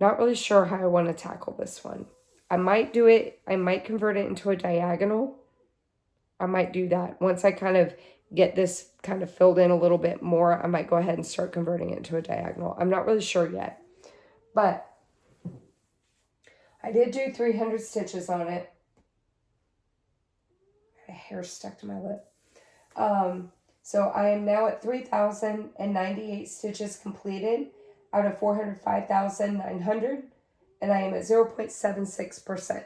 Not really sure how I want to tackle this one. I might do it. I might convert it into a diagonal. I might do that. Once I kind of get this kind of filled in a little bit more, I might go ahead and start converting it into a diagonal. I'm not really sure yet. But I did do 300 stitches on it. My hair stuck to my lip. So I am now at 3,098 stitches completed out of 405,900. And I am at 0.76%.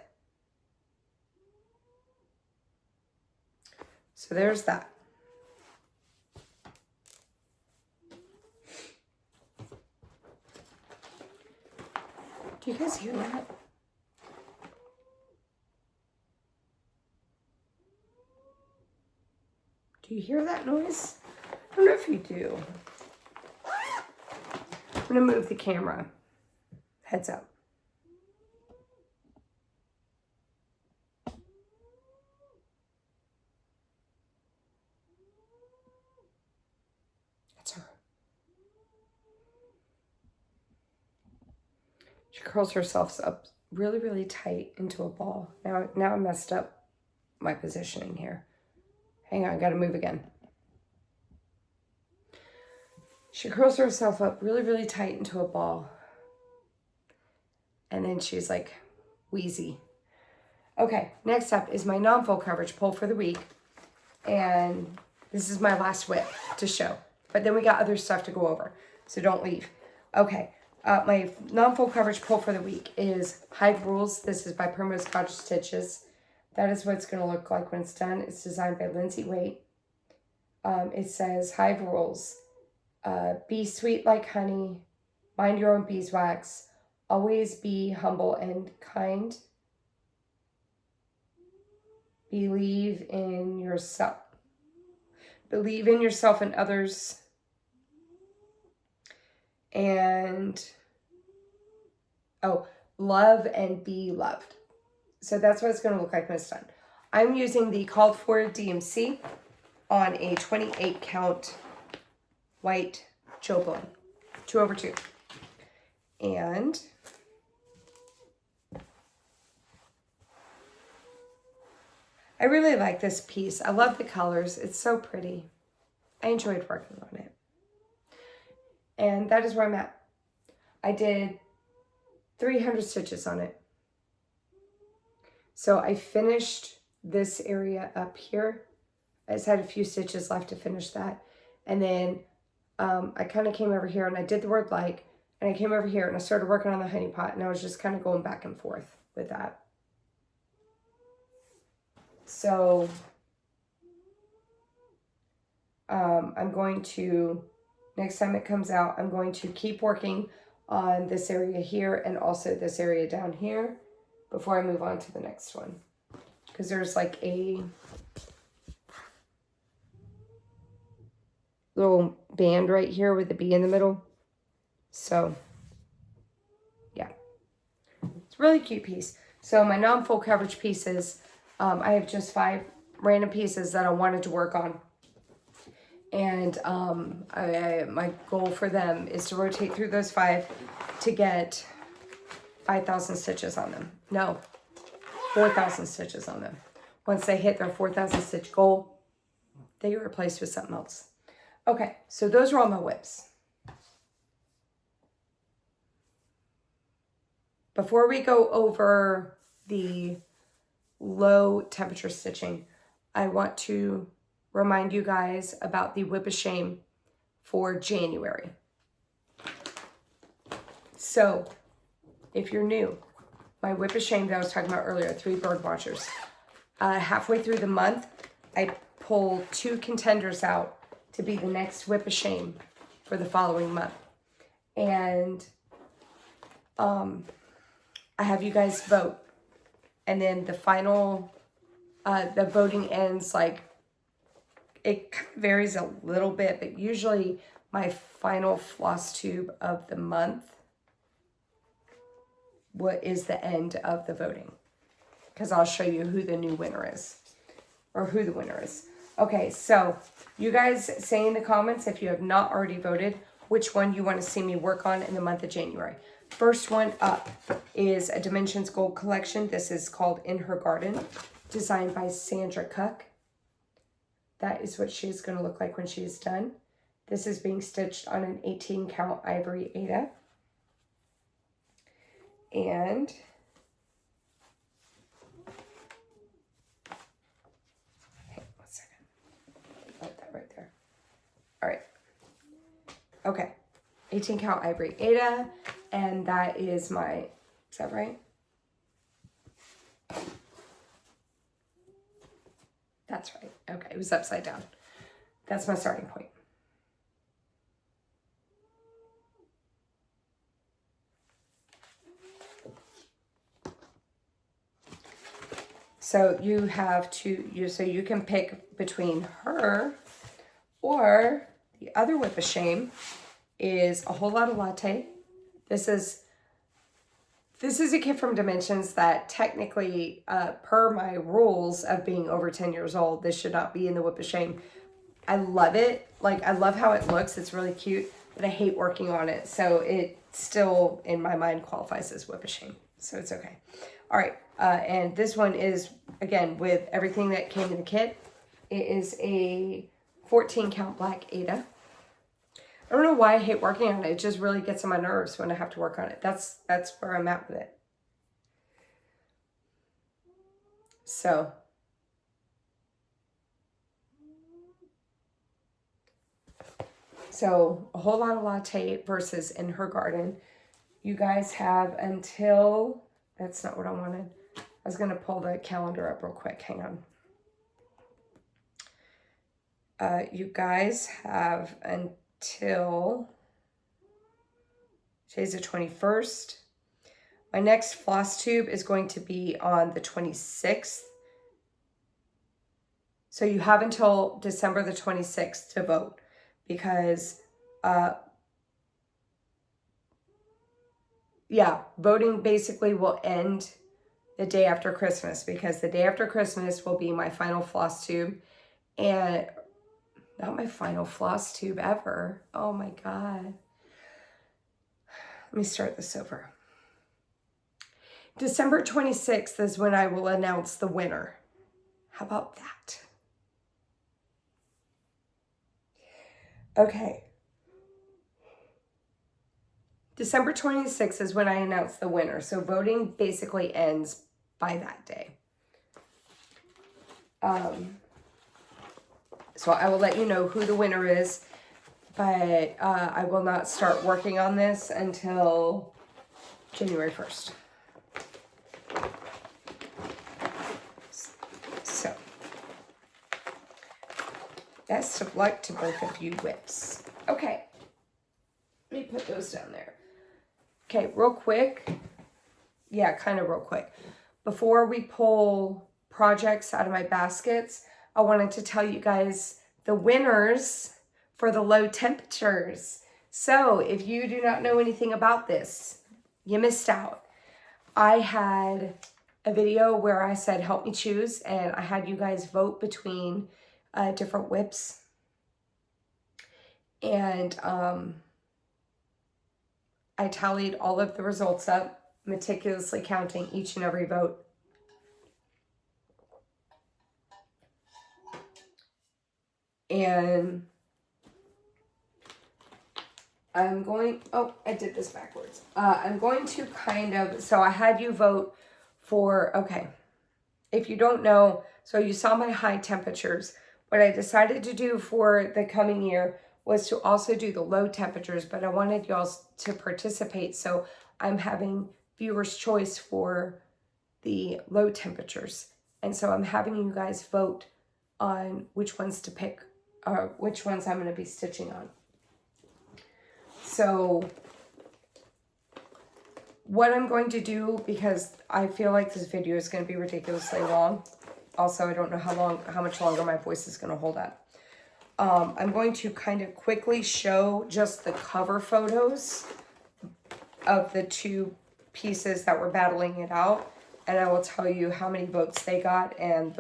So there's that. Do you guys hear that? Do you hear that noise? I don't know if you do. I'm going to move the camera. Heads up. That's her. She curls herself up really, really tight into a ball. Now I messed up my positioning here. Hang on, I gotta move again. She curls herself up really, really tight into a ball. And then she's like wheezy. Okay, next up is my non-full coverage pull for the week. And this is my last whip to show. But then we got other stuff to go over, so don't leave. Okay, my non-full coverage pull for the week is Hive Rules. This is by Primrose Cottage Stitches. That is what it's going to look like when it's done. It's designed by Lindsay Waite. It says Hive Rules. Be sweet like honey. Mind your own beeswax. Always be humble and kind. Believe in yourself. Believe in yourself and others. And, love and be loved. So that's what it's going to look like when it's done. I'm using the Called For DMC on a 28 count white Joplin, 2/2. And I really like this piece. I love the colors. It's so pretty. I enjoyed working on it. And that is where I'm at. I did 300 stitches on it. So I finished this area up here. I just had a few stitches left to finish that. And then I kind of came over here and I did the word like, and I came over here and I started working on the honey pot, and I was just kind of going back and forth with that. So I'm going to, next time it comes out, I'm going to keep working on this area here and also this area down here before I move on to the next one. Because there's like a little band right here with the bee in the middle. So, yeah. It's a really cute piece. So my non-full coverage pieces, I have just 5 random pieces that I wanted to work on. And my goal for them is to rotate through those 5 to get 5,000 stitches on them. No, 4,000 stitches on them. Once they hit their 4,000 stitch goal, they get replaced with something else. Okay, so those are all my whips. Before we go over the low temperature stitching, I want to remind you guys about the Whip of Shame for January. So, if you're new, my Whip of Shame that I was talking about earlier, 3 bird watchers. Halfway through the month, I pull 2 contenders out to be the next Whip of Shame for the following month. And I have you guys vote. And then the final, the voting ends like, it varies a little bit, but usually my final Flosstube of the month what is the end of the voting, because I'll show you who the new winner is, or who the winner is. Okay, so you guys say in the comments, if you have not already voted, which one you want to see me work on in the month of January. First one up is a Dimensions Gold collection. This is called In Her Garden, designed by Sandra Cook. That is what she's going to look like when she's done. This is being stitched on an 18 count ivory Aida. And hang on 1 second. Put that right there. All right. Okay. 18 count ivory Aida. And that is my, is that right? That's right. Okay. It was upside down. That's my starting point. So you have to, so you can pick between her, or the other Whip of Shame is A Whole Lot of Latte. This is a kit from Dimensions that technically, per my rules of being over 10 years old, this should not be in the Whip of Shame. I love it. Like, I love how it looks. It's really cute, but I hate working on it. So it still, in my mind, qualifies as Whip of Shame. So it's okay. All right. And this one is, again, with everything that came in the kit. It is a 14 count black Aida. I don't know why I hate working on it. It just really gets on my nerves when I have to work on it. That's where I'm at with it. So A Whole Lot of Latte versus In Her Garden. You guys have until, that's not what I wanted. I was going to pull the calendar up real quick. Hang on. You guys have until, today's the 21st. My next Flosstube is going to be on the 26th. So you have until December the 26th to vote, because, yeah, voting basically will end the day after Christmas, because the day after Christmas will be my final Flosstube, and not my final Flosstube ever. Oh my God. Let me start this over. December 26th is when I will announce the winner. How about that? Okay. December 26th is when I announce the winner. So voting basically ends by that day. So I will let you know who the winner is, but I will not start working on this until January 1st. So, best of luck to both of you whips. Okay, let me put those down there. Okay, real quick. Yeah, kind of real quick. Before we pull projects out of my baskets, I wanted to tell you guys the winners for the low temperatures. So if you do not know anything about this, you missed out. I had a video where I said, help me choose, and I had you guys vote between different whips. And I tallied all of the results up, meticulously counting each and every vote. And I'm going, oh, I did this backwards. I'm going to kind of, so I had you vote for, okay, if you don't know, so you saw my high temperatures. What I decided to do for the coming year was to also do the low temperatures, but I wanted y'all to participate. So I'm having viewer's choice for the low temperatures. And so I'm having you guys vote on which ones to pick, which ones I'm going to be stitching on. So what I'm going to do, because I feel like this video is going to be ridiculously long. Also, I don't know how much longer my voice is going to hold up. I'm going to kind of quickly show just the cover photos of the two pieces that were battling it out. And I will tell you how many votes they got and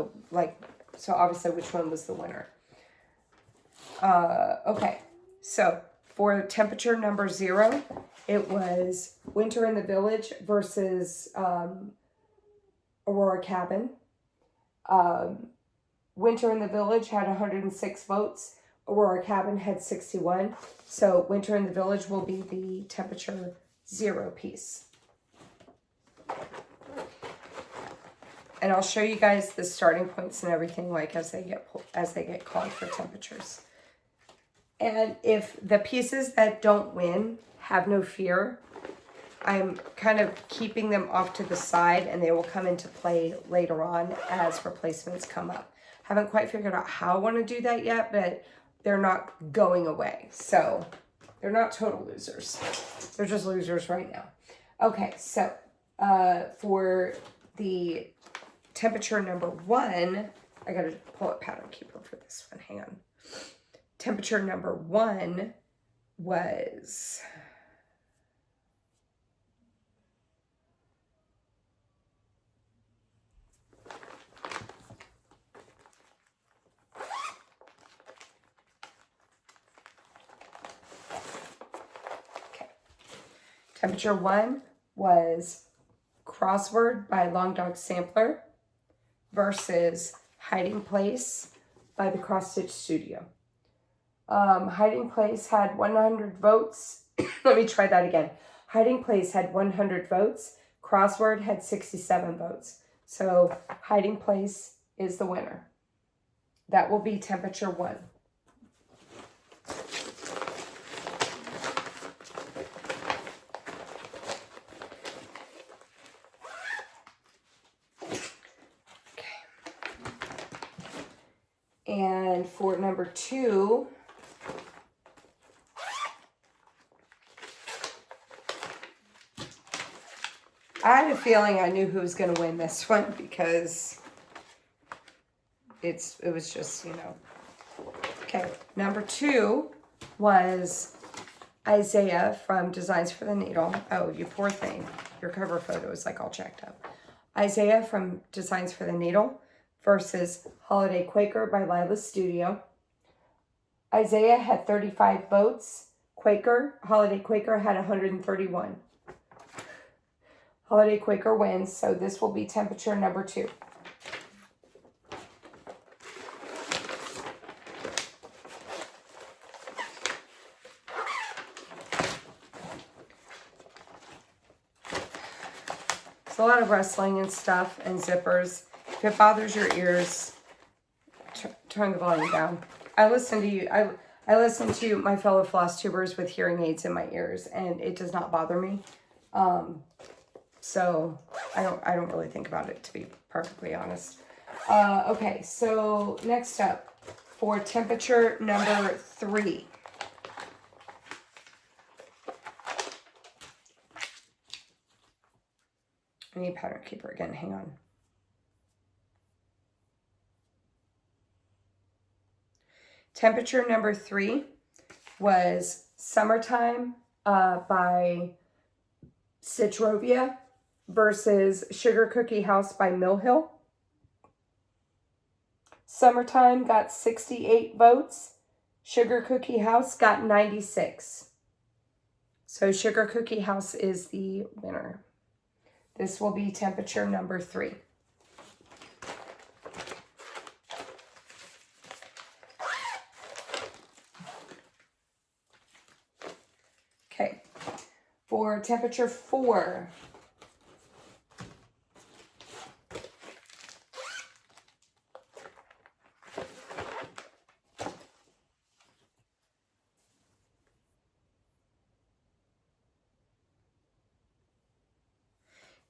so obviously which one was the winner. Okay, so for temperature number 0, it was Winter in the Village versus Aurora Cabin. Winter in the Village had 106 votes. Aurora Cabin had 61. So Winter in the Village will be the temperature 0 piece. And I'll show you guys the starting points and everything like as they get called for temperatures. And if the pieces that don't win, have no fear. I'm kind of keeping them off to the side and they will come into play later on as replacements come up. Haven't quite figured out how I want to do that yet, but they're not going away. So they're not total losers. They're just losers right now. Okay, so for the temperature number 1, I got to pull up Pattern Keeper for this one. Hang on. Temperature number 1 was... Temperature 1 was Crossword by Long Dog Sampler versus Hiding Place by the Cross Stitch Studio. Hiding Place had 100 votes. Let me try that again. Hiding Place had 100 votes. Crossword had 67 votes. So Hiding Place is the winner. That will be temperature 1. And for number 2, I had a feeling I knew who was going to win this one because it was just, you know. Okay, number 2 was Isaiah from Designs for the Needle. Oh, you poor thing. Your cover photo is like all checked up. Isaiah from Designs for the Needle versus Holiday Quaker by Lila Studio. Isaiah had 35 votes. Holiday Quaker had 131. Holiday Quaker wins, so this will be temperature number 2. It's a lot of rustling and stuff and zippers. If it bothers your ears, turn the volume down. I listen to my fellow Flosstubers with hearing aids in my ears, and it does not bother me. So I don't really think about it, to be perfectly honest. Okay, so next up for temperature number 3. I need Pattern Keeper again. Hang on. Temperature number 3 was Summertime by Stitchrovia versus Sugar Cookie House by Mill Hill. Summertime got 68 votes. Sugar Cookie House got 96. So Sugar Cookie House is the winner. This will be temperature number 3. For temperature 4,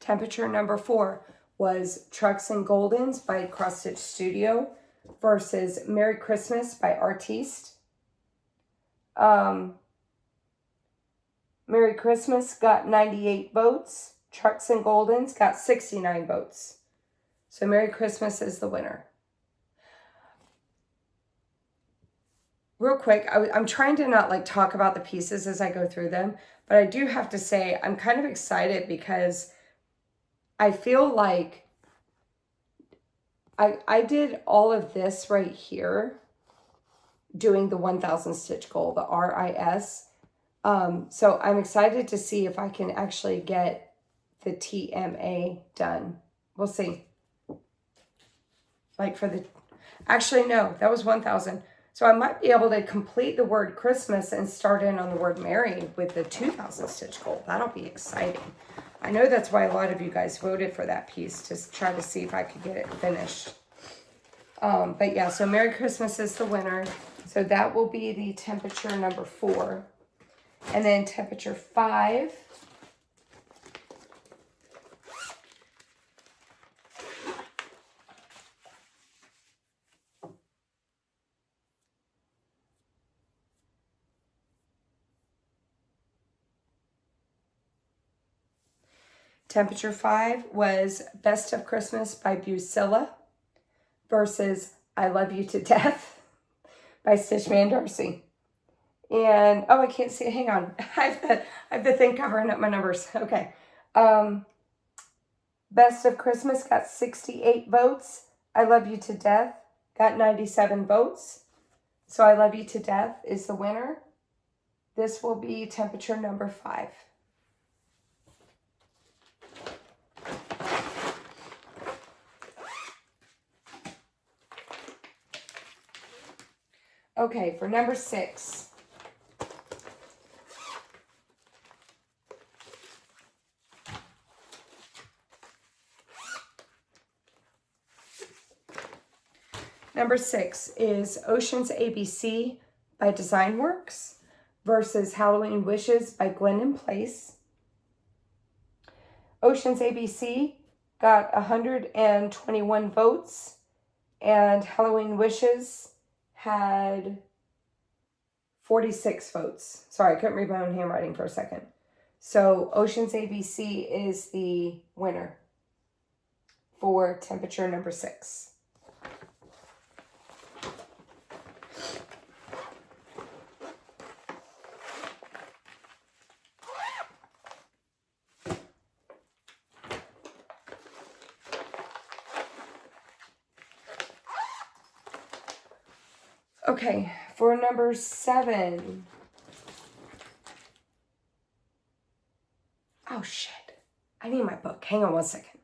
temperature number 4 was Trucks and Goldens by Cross Stitch Studio versus Merry Christmas by Artiste. Merry Christmas got 98 votes. Trucks and Goldens got 69 votes. So Merry Christmas is the winner. Real quick, I'm trying to not like talk about the pieces as I go through them, but I do have to say I'm kind of excited because I feel like I did all of this right here doing the 1,000 stitch goal, the RIS. So I'm excited to see if I can actually get the TMA done. We'll see. Like for the, actually no, that was 1,000. So I might be able to complete the word Christmas and start in on the word Merry with the 2,000 stitch goal. That'll be exciting. I know that's why a lot of you guys voted for that piece, to try to see if I could get it finished. But yeah, so Merry Christmas is the winner. So that will be the temperature number 4. And then temperature 5. Temperature 5 was Best of Christmas by Busilla versus I Love You to Death by Stitchman Darcy. And, oh, I can't see it. Hang on. I have the thing covering up my numbers. Okay. Best of Christmas got 68 votes. I Love You to Death got 97 votes. So I Love You to Death is the winner. This will be temperature number 5. Okay, for number 6. Number 6 is Ocean's ABC by Design Works versus Halloween Wishes by Glendon Place. Ocean's ABC got 121 votes, and Halloween Wishes had 46 votes. Sorry, I couldn't read my own handwriting for a second. So Ocean's ABC is the winner for temperature number 6. Okay, for number 7. Oh, shit. I need my book. Hang on one second.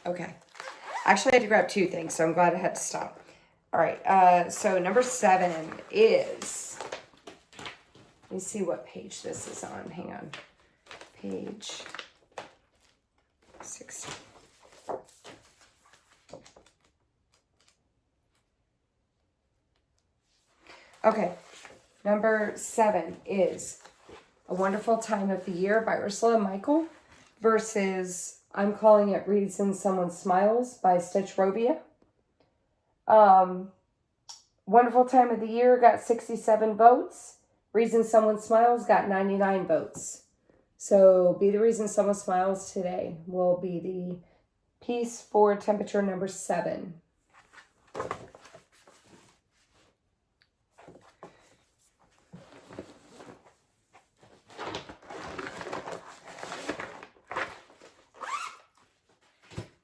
Okay. Actually, I had to grab 2 things, so I'm glad I had to stop. All right, so number 7 is... Let me see what page this is on. Hang on. Page 16. Okay, number 7 is A Wonderful Time of the Year by Ursula Michael versus I'm Calling It Reason Someone Smiles by Stitch Rovia. Wonderful Time of the Year got 67 votes. Reason Someone Smiles got 99 votes. So Be the Reason Someone Smiles today will be the piece for temperature number 7.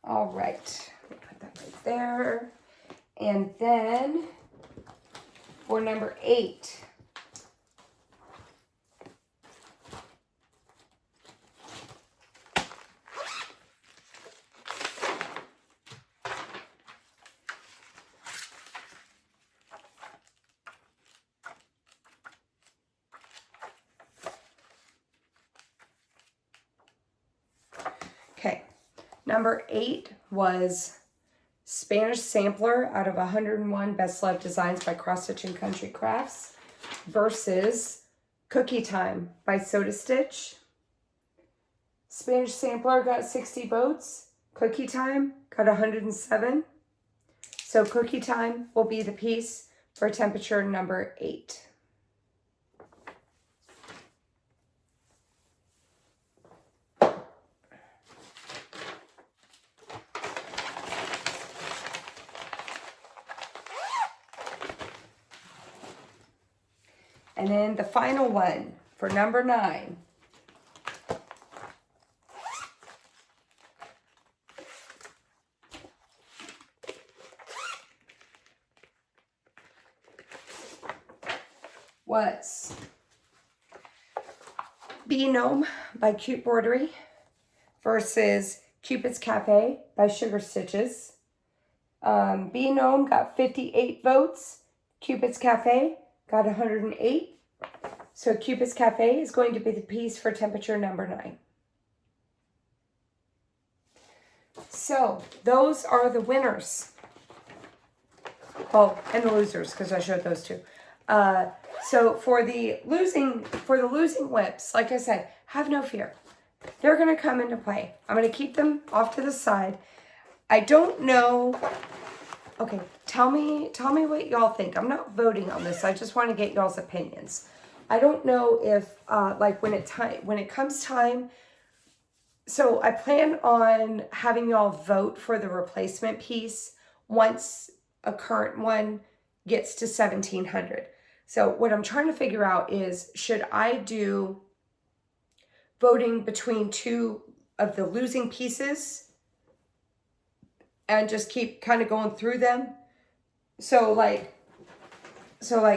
All right, we'll put that right there. And then for number 8, Number 8 was Spanish Sampler out of 101 Best Loved Designs by Cross Stitch and Country Crafts versus Cookie Time by Soda Stitch. Spanish Sampler got 60 votes. Cookie Time got 107. So Cookie Time will be the piece for temperature number 8. And then the final one for number 9. Was Bee Gnome by Cute Bordery versus Cupid's Cafe by Sugar Stitches. Bee Gnome got 58 votes. Cupid's Cafe got 108. So Cupid's Cafe is going to be the piece for temperature number 9. So those are the winners. Oh, and the losers, because I showed those two. So for the losing whips, like I said, have no fear. They're going to come into play. I'm going to keep them off to the side. I don't know. Okay, tell me what y'all think. I'm not voting on this. I just want to get y'all's opinions. I don't know if like when it comes time. So I plan on having y'all vote for the replacement piece once a current one gets to 1,700. So what I'm trying to figure out is, should I do voting between 2 of the losing pieces and just keep kind of going through them? So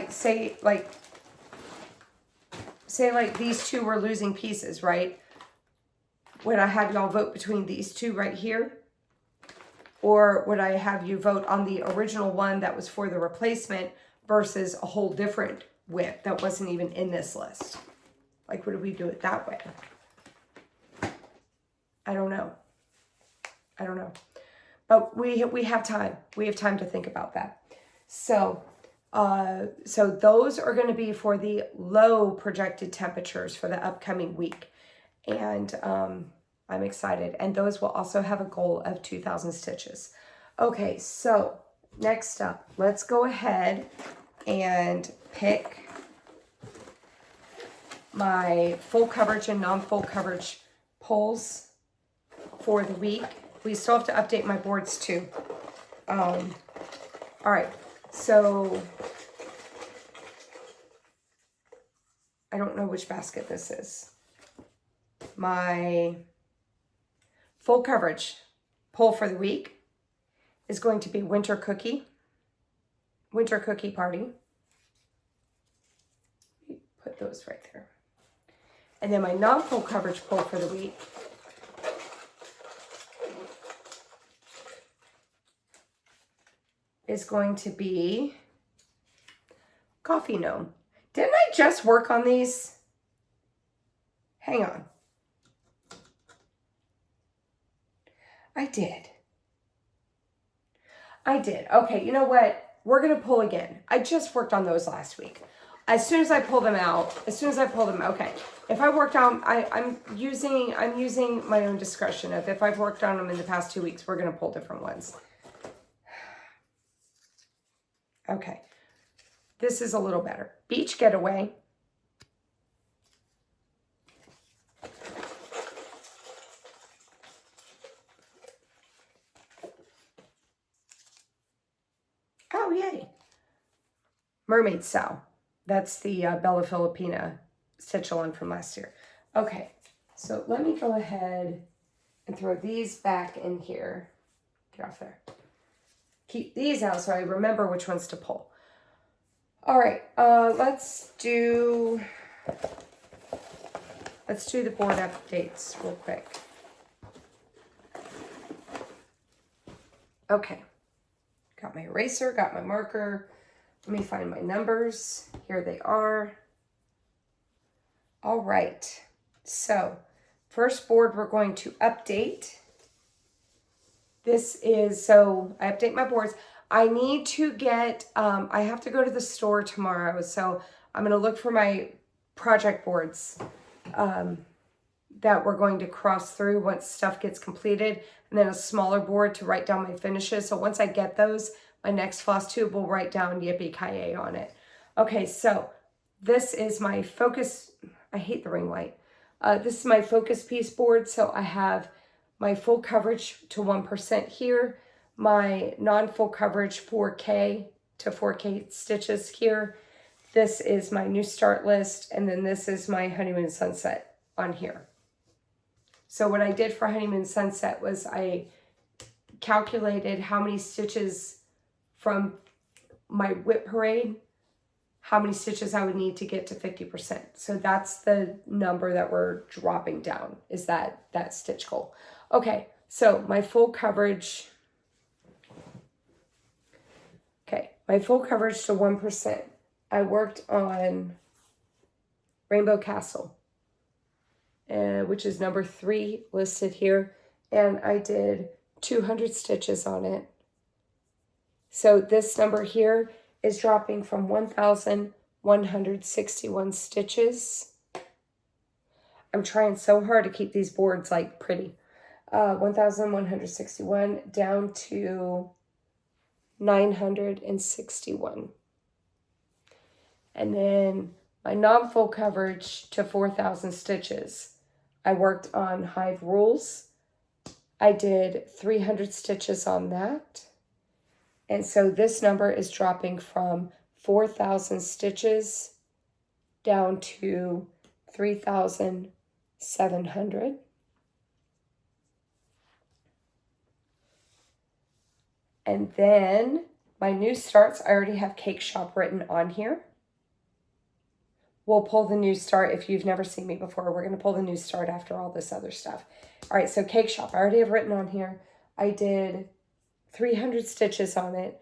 say these 2 were losing pieces, right? Would I have y'all vote between these 2 right here? Or would I have you vote on the original one that was for the replacement versus a whole different whip that wasn't even in this list? Like, would we do it that way? I don't know. But we have time. We have time to think about that. So those are going to be for the low projected temperatures for the upcoming week. And I'm excited. And those will also have a goal of 2,000 stitches. Okay, so next up, let's go ahead and pick my full coverage and non-full coverage polls for the week. We still have to update my boards too. All right, so I don't know which basket this is. My full coverage poll for the week is going to be Winter Cookie Party. Put those right there. And then my non-full coverage poll for the week is going to be Coffee Gnome. Didn't I just work on these? Hang on. I did. Okay, you know what? We're going to pull again. I just worked on those last week. As soon as I pull them out, okay. If I worked on, I'm using my own discretion of if I've worked on them in the past 2 weeks, we're going to pull different ones. Okay. This is a little better. Beach Getaway. Oh, yay. Mermaid Style. That's the Bella Filipina stitch along from last year. Okay, so let me go ahead and throw these back in here. Get off there. Keep these out so I remember which ones to pull. All right, let's do the board updates real quick. Okay, got my eraser, got my marker. Let me find my numbers. Here they are. All right, so first board we're going to update this is, so I update my boards. I need to get, I have to go to the store tomorrow, so I'm going to look for my project boards that we're going to cross through once stuff gets completed, and then a smaller board to write down my finishes. So once I get those, my next floss tube will write down Yippee Kaye on it. Okay, so this is my focus. I hate the ring light. This is my focus piece board. So I have my full coverage to 1% here, my non-full coverage 4K to 4K stitches here. This is my new start list, and then this is my honeymoon sunset on here. So what I did for honeymoon sunset was I calculated how many stitches from my whip parade, how many stitches I would need to get to 50%. So that's the number that we're dropping down, is that stitch goal. Okay, so my full coverage. Okay, my full coverage to 1%. I worked on Rainbow Castle, which is number 3 listed here, and I did 200 stitches on it. So this number here is dropping from 1,161 stitches. I'm trying so hard to keep these boards like pretty. 1,161 down to 961. And then my non-full coverage to 4,000 stitches. I worked on Hive Rules. I did 300 stitches on that. And so this number is dropping from 4,000 stitches down to 3,700. And then my new starts, I already have Cake Shop written on here. We'll pull the new start. If you've never seen me before, we're going to pull the new start after all this other stuff. All right, so Cake Shop, I already have written on here. I did 300 stitches on it.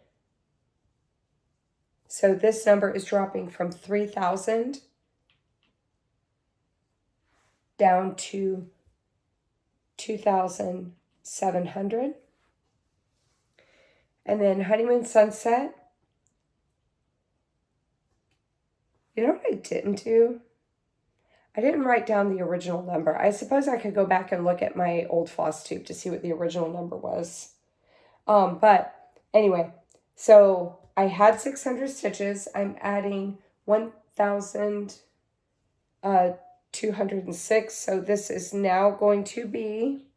So this number is dropping from 3,000 down to 2,700. And then Honeymoon Sunset. You know what I didn't do? I didn't write down the original number. I suppose I could go back and look at my old floss tube to see what the original number was. But anyway, so I had 600 stitches. I'm adding 1,206. So this is now going to be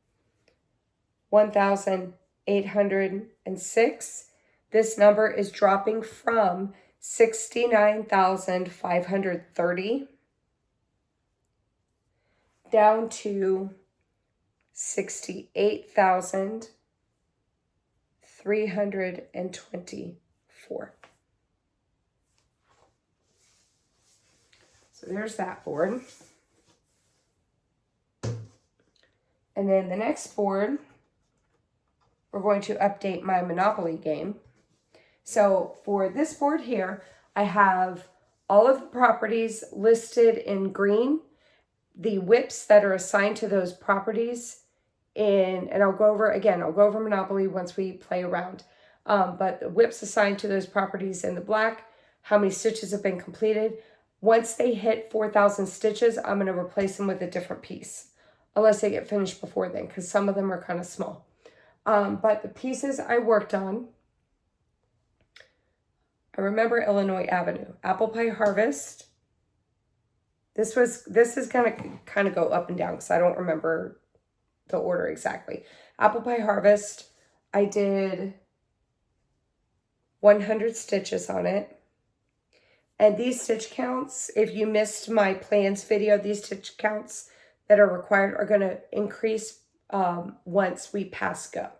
1,806. This number is dropping from 69,530 down to 68,324. So there's that board. And then the next board, we're going to update my Monopoly game. So for this board here, I have all of the properties listed in green, the whips that are assigned to those properties and I'll go over Monopoly once we play around. But the whips assigned to those properties in the black, how many stitches have been completed. Once they hit 4,000 stitches, I'm going to replace them with a different piece, unless they get finished before then, because some of them are kind of small. But the pieces I worked on, I remember Illinois Avenue, Apple Pie Harvest. This is going to kind of go up and down because I don't remember the order exactly. Apple Pie Harvest, I did 100 stitches on it. And these stitch counts, if you missed my plans video, these stitch counts that are required are going to increase once we pass go.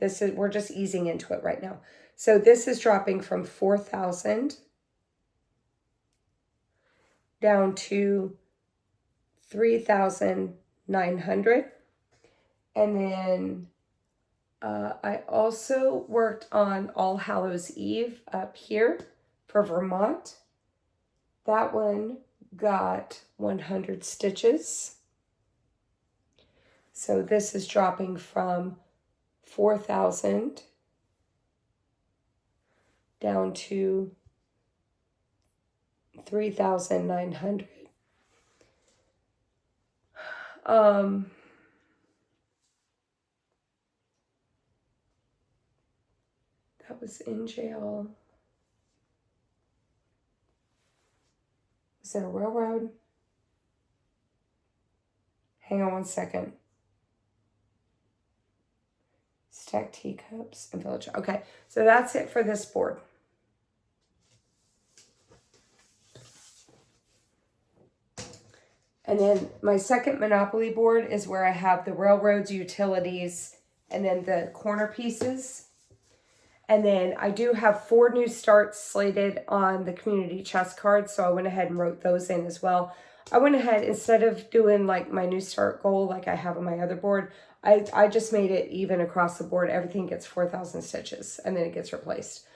We're just easing into it right now. So this is dropping from 4,000 down to 3,900. And then I also worked on All Hallows Eve up here for Vermont. That one got 100 stitches. So this is dropping from 4,000 down to 3,900. That was in jail. Was it a railroad? Hang on one second. Stack teacups and village. Okay, so that's it for this board. And then my second Monopoly board is where I have the railroads, utilities, and then the corner pieces. And then I do have 4 new starts slated on the community chest cards, so I went ahead and wrote those in as well. I went ahead, instead of doing like my new start goal like I have on my other board, I just made it even across the board. Everything gets 4,000 stitches, and then it gets replaced.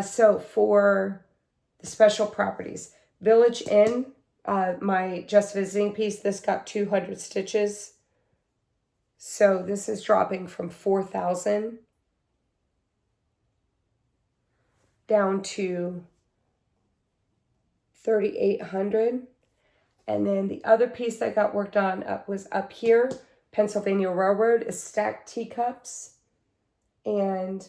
So for the special properties, Village Inn, my just visiting piece, this got 200 stitches. So this is dropping from 4,000 down to 3,800. And then the other piece that got worked on was up here, Pennsylvania Railroad, is stacked teacups. And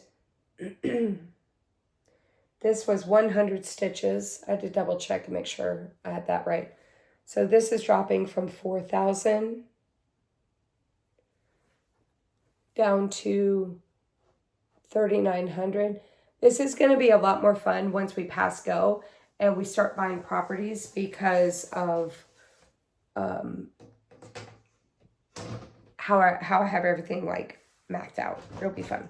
this was 100 stitches. I had to double check and make sure I had that right. So this is dropping from 4,000 down to 3,900. This is going to be a lot more fun once we pass go and we start buying properties because of how I have everything like mapped out. It'll be fun.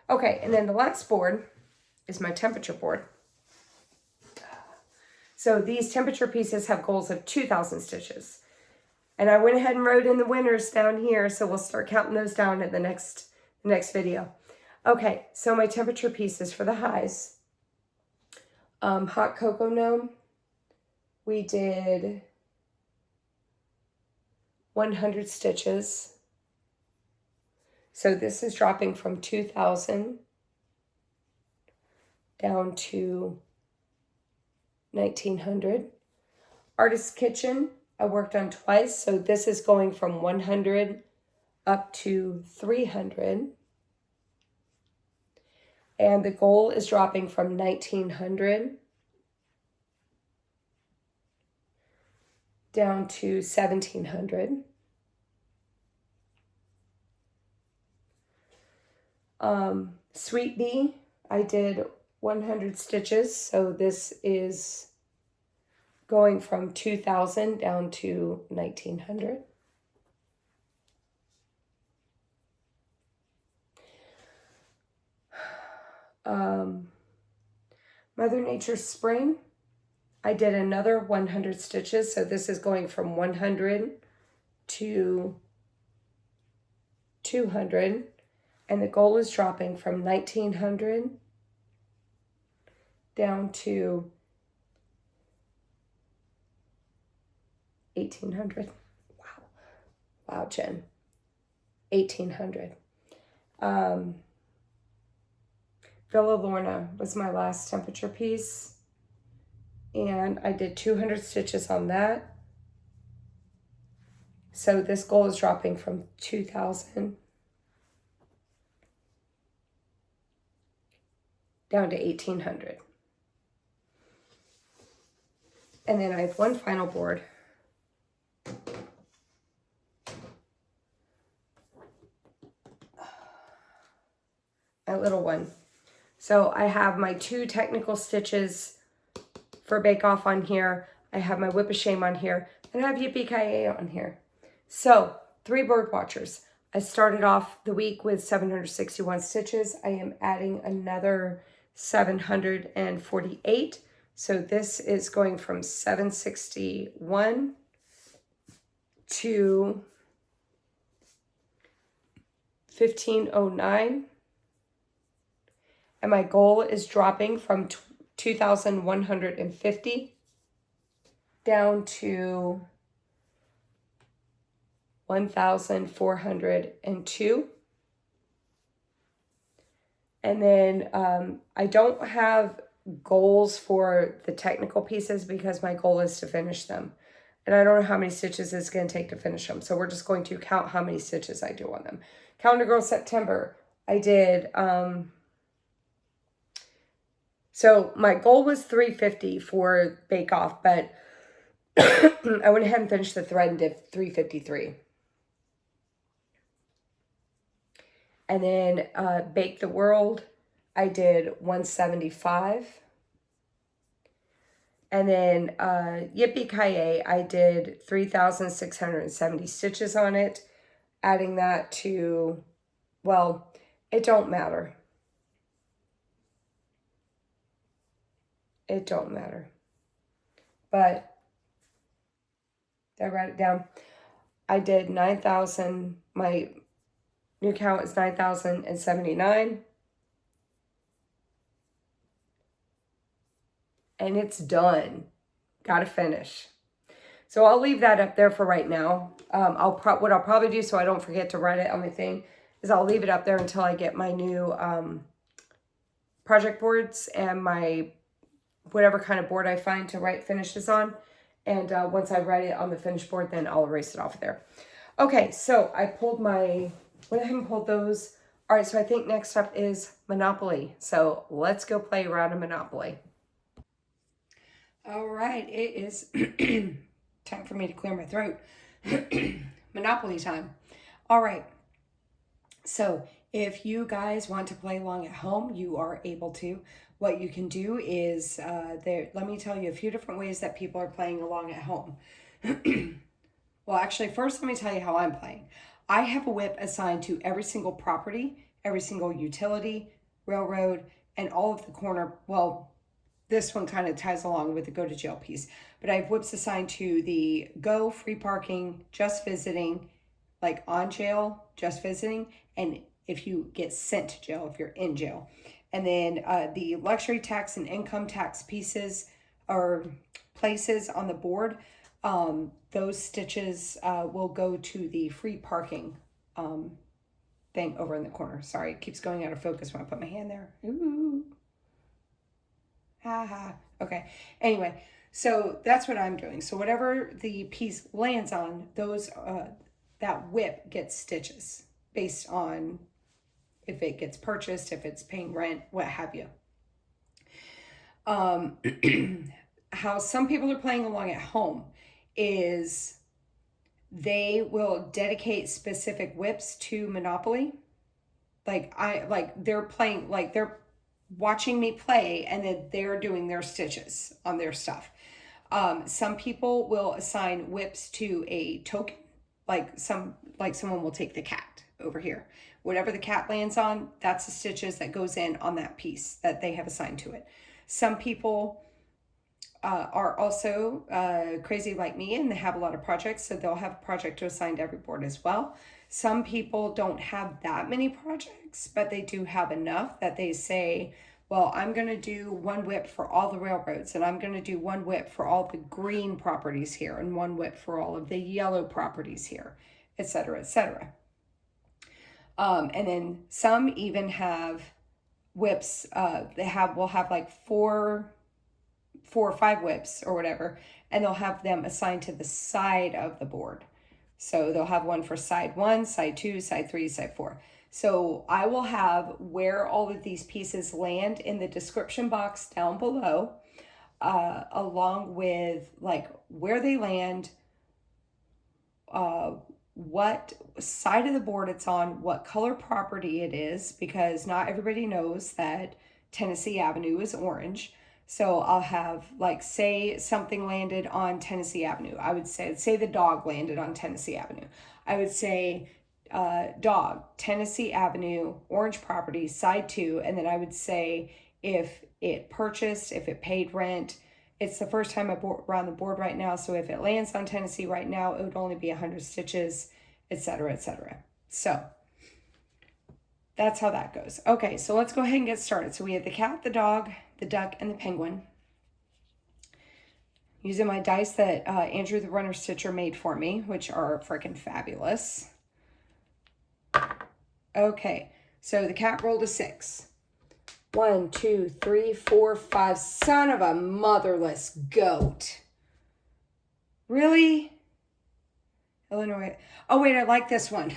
Okay, and then the last board is my temperature board. So these temperature pieces have goals of 2,000 stitches. And I went ahead and wrote in the winners down here, so we'll start counting those down in the next video. Okay, so my temperature pieces for the highs. Hot Cocoa Gnome, we did 100 stitches. So this is dropping from 2,000 down to 1,900. Artist's Kitchen, I worked on twice, so this is going from 100 up to 300. And the goal is dropping from 1,900 down to 1,700. Sweet Bee, I did 100 stitches, so this is going from 2,000 down to 1,900. Mother Nature's Spring, I did another 100 stitches, so this is going from 100 to 200, and the goal is dropping from 1,900 down to 1,800. Wow, Jen. 1,800. Villa Lorna was my last temperature piece, and I did 200 stitches on that. So this goal is dropping from 2,000 down to 1,800. And then I have one final board. A little one. So I have my 2 technical stitches for Bake Off on here. I have my Whip of Shame on here. And I have Yippee Kaye on here. So 3 bird watchers. I started off the week with 761 stitches. I am adding another 748. So this is going from 761 to 1,509. And my goal is dropping from 2,150 down to 1,402. And then I don't have goals for the technical pieces because my goal is to finish them. And I don't know how many stitches it's going to take to finish them. So we're just going to count how many stitches I do on them. Calendar Girl September, I did, so my goal was 350 for Bake Off, but I went ahead and finished the thread and did 353. And then Bake the World, I did 175. And then Yippee Kaye, I did 3,670 stitches on it. Adding that to, well, it don't matter. It don't matter. But did I write it down? I did 9,000. My new count is 9,079. And it's done. Gotta finish. So I'll leave that up there for right now. What I'll probably do, so I don't forget to write it on my thing, is I'll leave it up there until I get my new project boards and my whatever kind of board I find to write finishes on. And once I write it on the finished board, then I'll erase it off of there. Okay, so I went ahead and pulled those. All right, so I think next up is Monopoly. So let's go play around in Monopoly. All right, it is time for me to clear my throat. Monopoly time. All right. So if you guys want to play along at home, you are able to. What you can do is, let me tell you a few different ways that people are playing along at home. Well, actually, first let me tell you how I'm playing. I have a whip assigned to every single property, every single utility, railroad, and all of the corner, well, this one kind of ties along with the go to jail piece. But I have whips assigned to the go, free parking, just visiting, like on jail, just visiting, and if you get sent to jail, if you're in jail. And then the luxury tax and income tax pieces or places on the board, those stitches will go to the free parking thing over in the corner. Sorry, it keeps going out of focus when I put my hand there. Ooh. Ha ha. Okay. Anyway, so that's what I'm doing. So whatever the piece lands on, those that whip gets stitches based on if it gets purchased, if it's paying rent, what have you. How some people are playing along at home is they will dedicate specific whips to Monopoly. They're playing, like they're watching me play and then they're doing their stitches on their stuff. Some people will assign whips to a token, like someone will take the cat over here. Whatever the cat lands on, that's the stitches that goes in on that piece that they have assigned to it. Some people are also crazy like me and they have a lot of projects, so they'll have a project to assign to every board as well. Some people don't have that many projects, but they do have enough that they say, well, I'm going to do one whip for all the railroads, and I'm going to do one whip for all the green properties here, and one whip for all of the yellow properties here, etc., etc. And then some even have whips. Will have like four or five whips or whatever, and they'll have them assigned to the side of the board. So they'll have one for side 1, side 2, side 3, side 4. So I will have where all of these pieces land in the description box down below, along with like where they land, what side of the board it's on, what color property it is, because not everybody knows that Tennessee Avenue is orange. So I'll have, like, say something landed on Tennessee Avenue. I would say the dog landed on Tennessee Avenue. I would say dog, Tennessee Avenue, orange property, side 2. And then I would say if it purchased, if it paid rent. It's the first time we're on the board right now. So if it lands on Tennessee right now, it would only be 100 stitches, etc., etc. So that's how that goes. Okay, so let's go ahead and get started. So we have the cat, the dog, the duck, and the penguin. Using my dice that Andrew the Runner Stitcher made for me, which are freaking fabulous. Okay, so the cat rolled a 6. 1, 2, 3, 4, 5. Son of a motherless goat. Really? Illinois. Oh, wait, I like this one.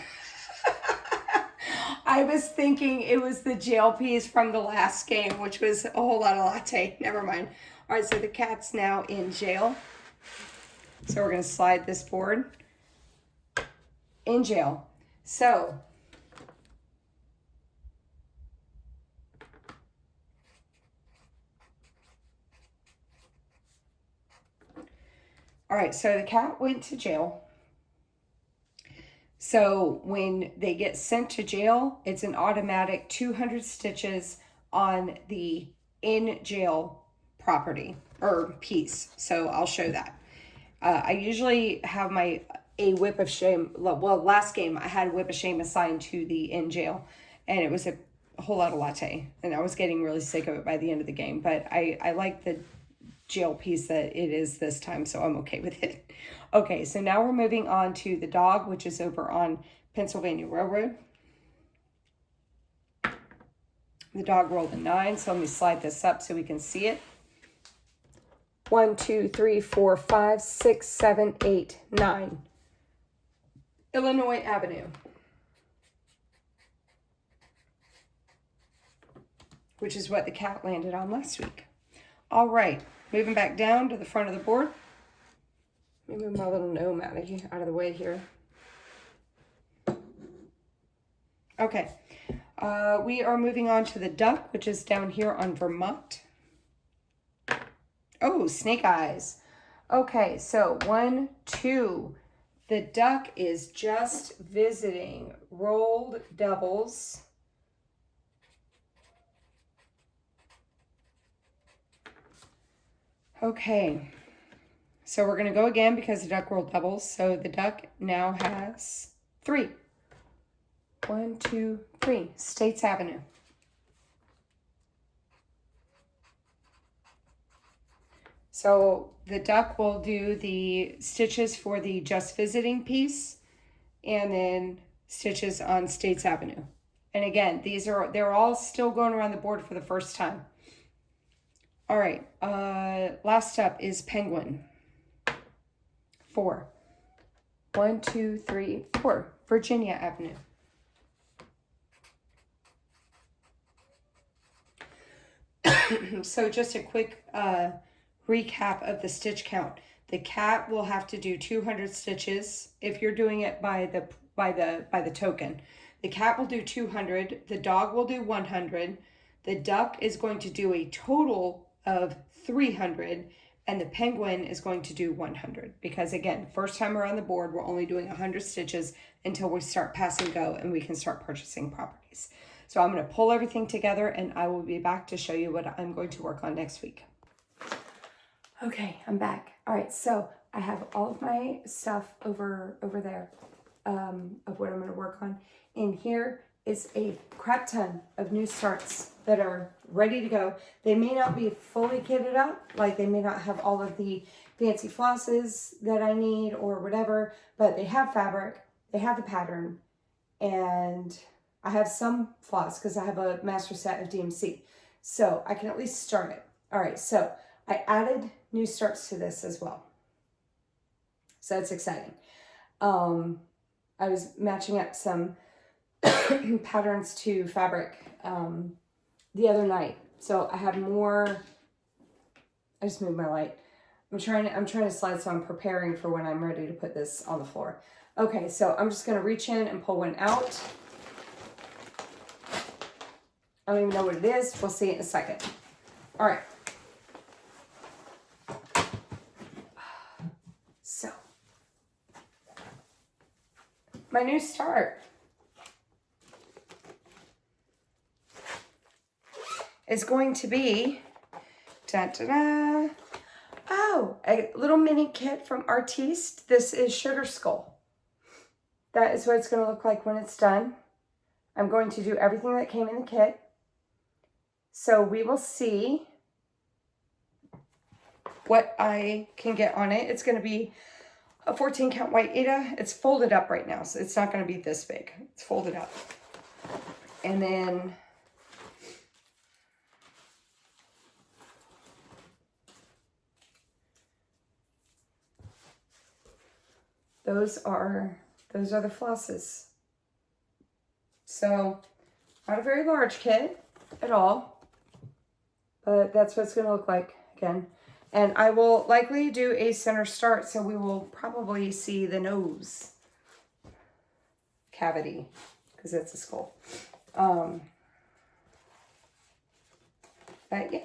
I was thinking it was the jail piece from the last game, which was a whole lot of latte. Never mind. All right, so the cat's now in jail. So we're going to slide this board in jail. So all right, so the cat went to jail. So when they get sent to jail, it's an automatic 200 stitches on the in jail property or piece. So I'll show that. I usually have a whip of shame. Well, last game I had a whip of shame assigned to the in jail, and it was a whole lot of latte, and I was getting really sick of it by the end of the game. But I like the jail piece that it is this time, so I'm okay with it. Okay, so now we're moving on to the dog, which is over on Pennsylvania Railroad. The dog rolled a 9, so let me slide this up so we can see it. 1, 2, 3, 4, 5, 6, 7, 8, 9. Illinois Avenue, which is what the cat landed on last week. All right, moving back down to the front of the board. Let me move my little gnome out of the way here. Okay, we are moving on to the duck, which is down here on Vermont. Oh, snake eyes. Okay, so 1, 2. The duck is just visiting. Rolled doubles. Okay, so we're going to go again because the duck rolled doubles. So the duck now has 3. 1, 2, 3. States Avenue. So the duck will do the stitches for the just visiting piece and then stitches on States Avenue. And again, they're all still going around the board for the first time. All right, last up is penguin. 4. 1, 2, 3, 4. Virginia Avenue. So just a quick recap of the stitch count. The cat will have to do 200 stitches if you're doing it by the token. The cat will do 200, the dog will do 100, the duck is going to do a total of 300, and the penguin is going to do 100 because again, first time around the board, we're only doing 100 stitches until we start pass and go and we can start purchasing properties. So I'm going to pull everything together and I will be back to show you what I'm going to work on next week. Okay, I'm back. All right, so I have all of my stuff over there of what I'm going to work on. In here is a crap ton of new starts that are ready to go. They may not be fully kitted up, like they may not have all of the fancy flosses that I need or whatever, but they have fabric, they have the pattern, and I have some floss because I have a master set of DMC. So I can at least start it. All right, so I added new starts to this as well. So it's exciting. I was matching up some patterns to fabric the other night. So I have more. I just moved my light. I'm trying to slide, so I'm preparing for when I'm ready to put this on the floor. Okay, so I'm just gonna reach in and pull one out. I don't even know what it is. We'll see it in a second. All right. So, my new start is going to be, da-da-da. Oh, a little mini kit from Artiste. This is Sugar Skull. That is what it's going to look like when it's done. I'm going to do everything that came in the kit. So we will see what I can get on it. It's going to be a 14 count white Aida. It's folded up right now, so it's not going to be this big. It's folded up. And then those are the flosses. So, not a very large kit at all, but that's what it's going to look like again. And I will likely do a center start, so we will probably see the nose cavity, because it's a skull. But yeah.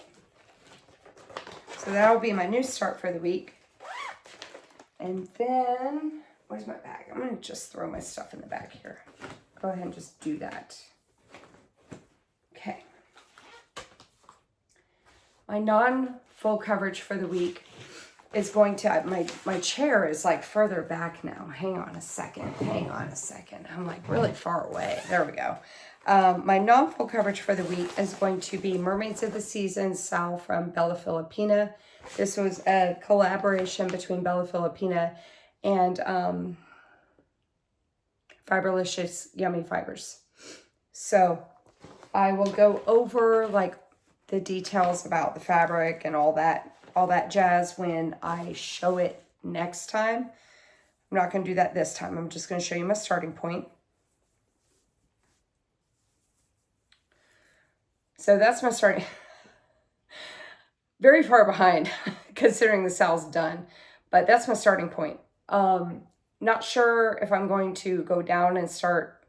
So that'll be my new start for the week. And then, where's my bag? I'm going to just throw my stuff in the bag here. Go ahead and just do that. Okay. My non-full coverage for the week is going to, my chair is like further back now. Hang on a second. I'm like really far away. There we go. My non-full coverage for the week is going to be Mermaids of the Season Sal from Bella Filipina. This was a collaboration between Bella Filipina and Fiberlicious Yummy Fibers. So I will go over like the details about the fabric and all that jazz when I show it next time. I'm not going to do that this time. I'm just going to show you my starting point. So that's my starting. Very far behind considering the sal's done, but that's my starting point. Not sure if I'm going to go down and start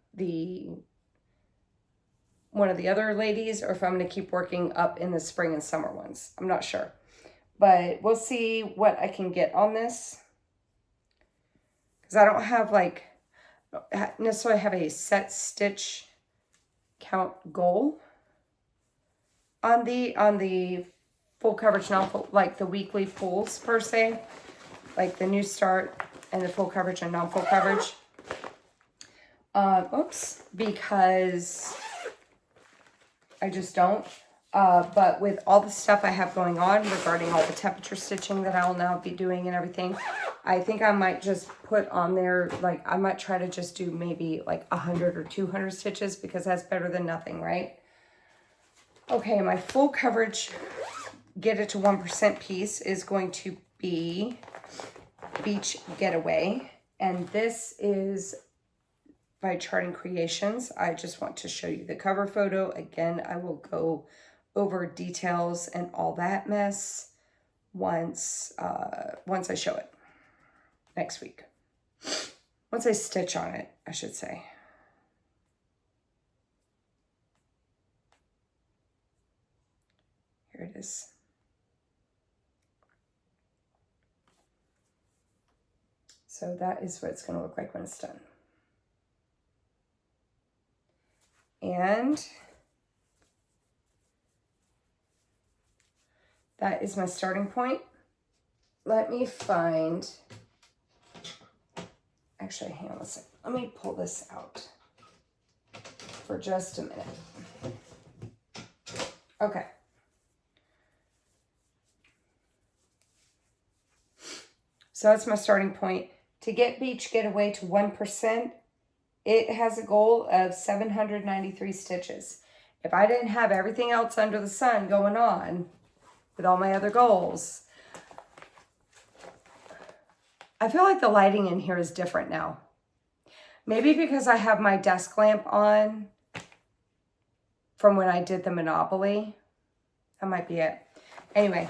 one of the other ladies, or if I'm going to keep working up in the spring and summer ones. I'm not sure, but we'll see what I can get on this, because I don't have like necessarily have a set stitch count goal on the full coverage, not like the weekly pulls per se, like the new start and the full coverage and non-full coverage. Oops, because I just don't. But with all the stuff I have going on regarding all the temperature stitching that I'll now be doing and everything, I think I might just put on there, like I might try to just do maybe like 100 or 200 stitches, because that's better than nothing, right? Okay, my full coverage, get it to 1% piece is going to be Beach Getaway. And this is by Charting Creations. I just want to show you the cover photo. Again, I will go over details and all that mess once I show it next week. Once I stitch on it, I should say. Here it is. So that is what it's going to look like when it's done. And that is my starting point. Let me find, actually, hang on a second. Let me pull this out for just a minute. Okay. So that's my starting point. To get Beach Getaway to 1%, it has a goal of 793 stitches. If I didn't have everything else under the sun going on with all my other goals, I feel like the lighting in here is different now. Maybe because I have my desk lamp on from when I did the Monopoly. That might be it. Anyway,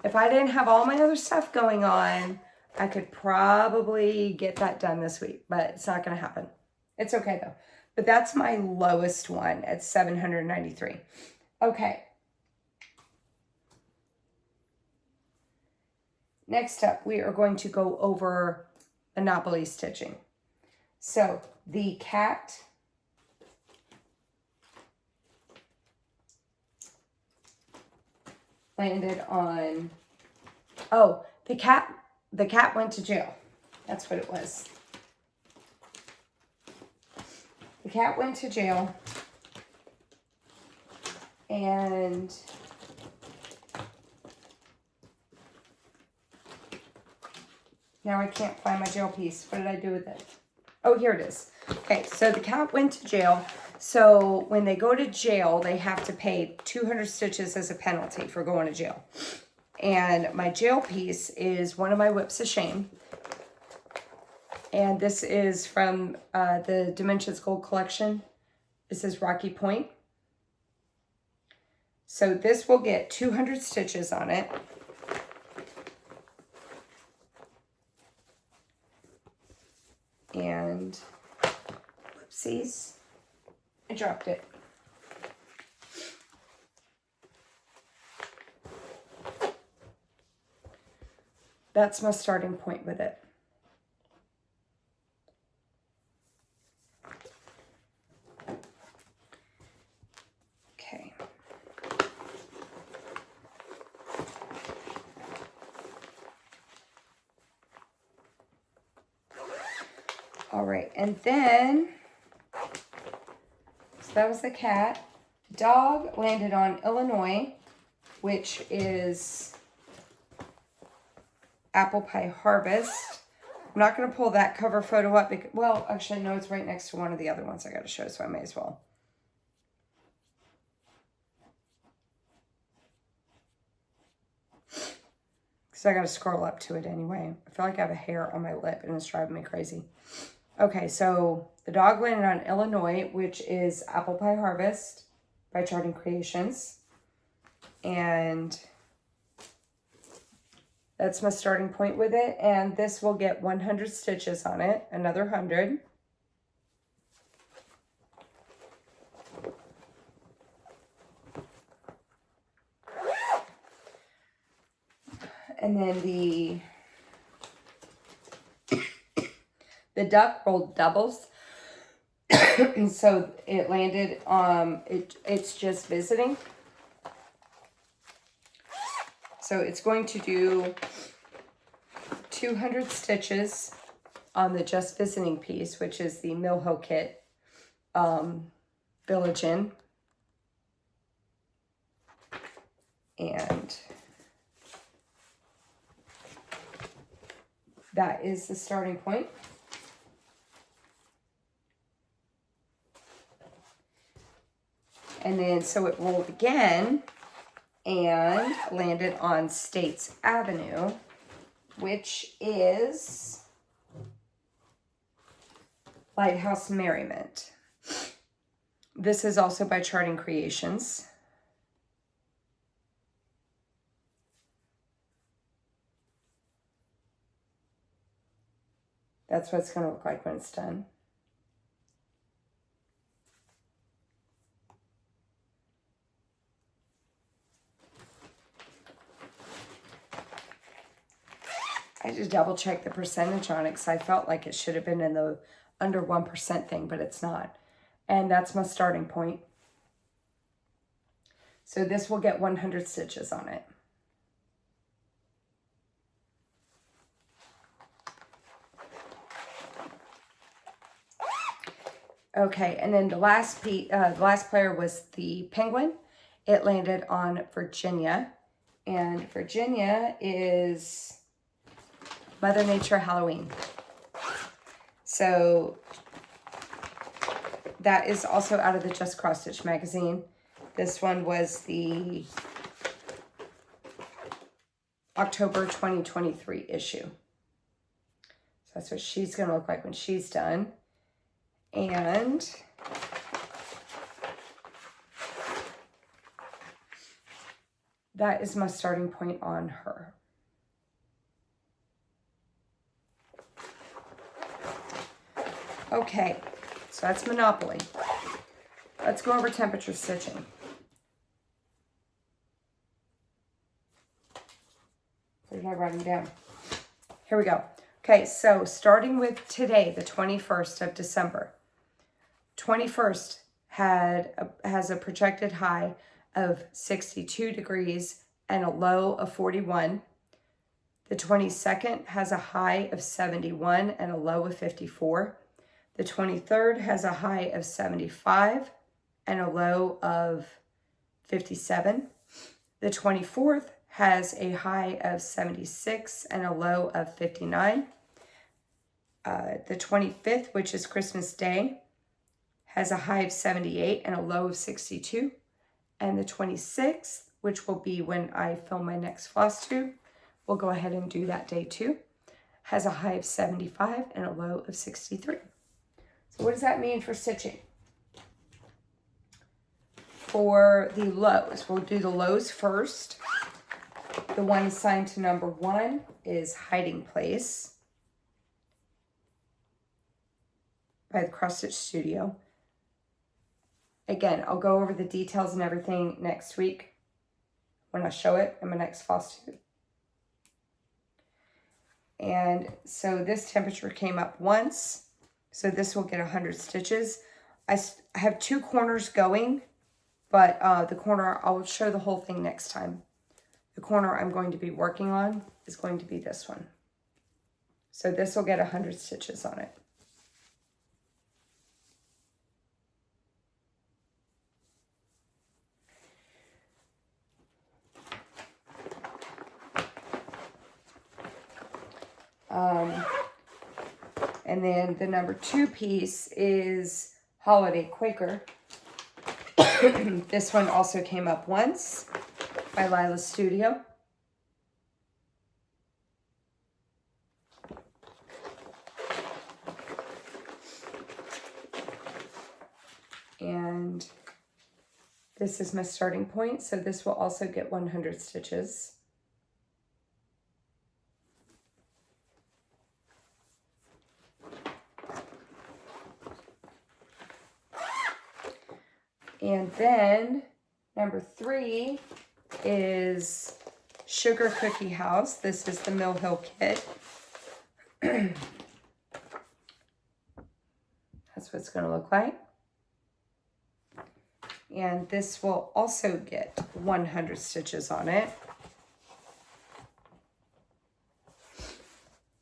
if I didn't have all my other stuff going on, I could probably get that done this week, but it's not going to happen. It's okay though. But that's my lowest one at 793. Okay. Next up, we are going to go over Monopoly stitching. So the cat landed on, oh, the cat went to jail. That's what it was. The cat went to jail, and now I can't find my jail piece. What did I do with it? Oh, here it is. Okay, so the cat went to jail. So when they go to jail, they have to pay 200 stitches as a penalty for going to jail. And my jail piece is one of my whips of shame. And this is from the Dimensions Gold Collection. This is Rocky Point. So this will get 200 stitches on it. And, whoopsies, I dropped it. That's my starting point with it. Okay. All right, and then, so that was the cat. Dog landed on Illinois, which is Apple Pie Harvest. I'm not going to pull that cover photo up because, well, actually, no, it's right next to one of the other ones I got to show, so I may as well. Because I got to scroll up to it anyway. I feel like I have a hair on my lip and it's driving me crazy. Okay, so the dog landed on Illinois, which is Apple Pie Harvest by Charting Creations. And that's my starting point with it. And this will get 100 stitches on it, another 100. And then the duck rolled doubles. And so it landed, it's just visiting. So it's going to do 200 stitches on the just visiting piece, which is the Millhoe kit, Village Inn. And that is the starting point. And then, so it rolled again and landed on States Avenue, which is Lighthouse Merriment. This is also by Charting Creations. That's what it's going to look like when it's done. I just double checked the percentage on it because I felt like it should have been in the under 1% thing, but it's not. And that's my starting point. So this will get 100 stitches on it. Okay, and then the last player was the penguin. It landed on Virginia, and Virginia is Mother Nature Halloween. So that is also out of the Just Cross Stitch magazine. This one was the October 2023 issue. So that's what she's going to look like when she's done. And that is my starting point on her. Okay, so that's Monopoly. Let's go over temperature stitching. Where did I write them down? Here we go. Okay, so starting with today, the 21st of December. 21st has a projected high of 62 degrees and a low of 41. The 22nd has a high of 71 and a low of 54. The 23rd has a high of 75 and a low of 57. The 24th has a high of 76 and a low of 59. The 25th, which is Christmas Day, has a high of 78 and a low of 62. And the 26th, which will be when I film my next Flosstube, we'll go ahead and do that day too, has a high of 75 and a low of 63. So what does that mean for stitching? For the lows, we'll do the lows first. The one assigned to number 1 is Hiding Place by the Cross Stitch Studio. Again, I'll go over the details and everything next week when I show it in my next Flosstube. And so this temperature came up once, so this will get 100 stitches. I have 2 corners going, but the corner, I'll show the whole thing next time. The corner I'm going to be working on is going to be this one. So this will get 100 stitches on it. And then the number 2 piece is Holiday Quaker. This one also came up once by Lila's Studio. And this is my starting point, so this will also get 100 stitches. And then number 3 is Sugar Cookie House. This is the Mill Hill kit. That's what it's going to look like. And this will also get 100 stitches on it.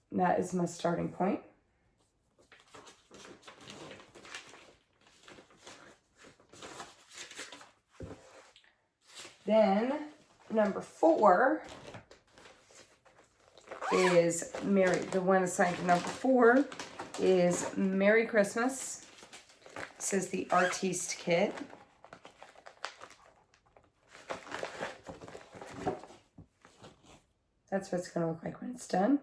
And that is my starting point. Then number 4 is the one assigned to number 4 is Merry Christmas. This is the Artiste kit. That's what it's going to look like when it's done.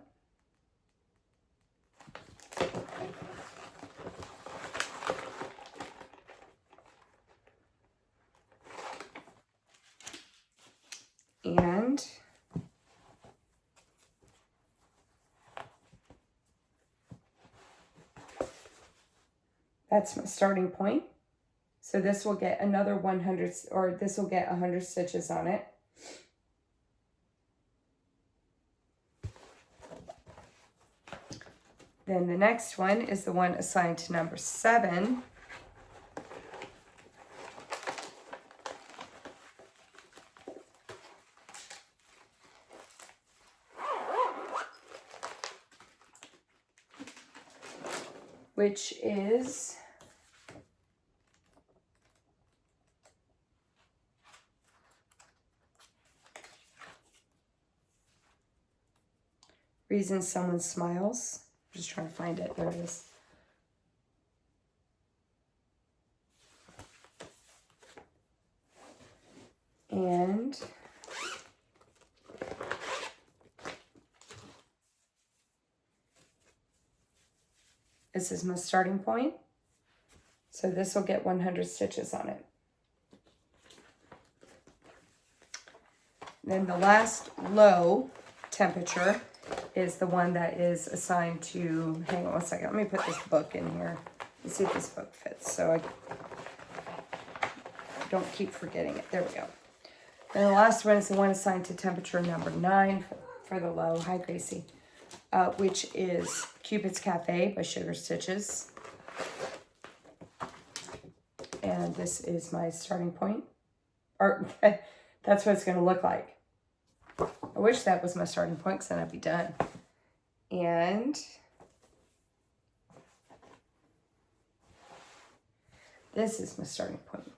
And that's my starting point. So this will get another 100, or this will get 100 stitches on it. Then the next one is the one assigned to number 7. Which is Reason Someone Smiles. I'm just trying to find it. There it is. And this is my starting point. So this will get 100 stitches on it. Then the last low temperature is the one that is assigned to, hang on one second, let me put this book in here and see if this book fits so I don't keep forgetting it. There we go. Then the last one is the one assigned to temperature number 9 for the low. Hi, Gracie. Which is Cupid's Cafe by Sugar Stitches. And this is my starting point. Or that's what it's going to look like. I wish that was my starting point because then I'd be done. And this is my starting point.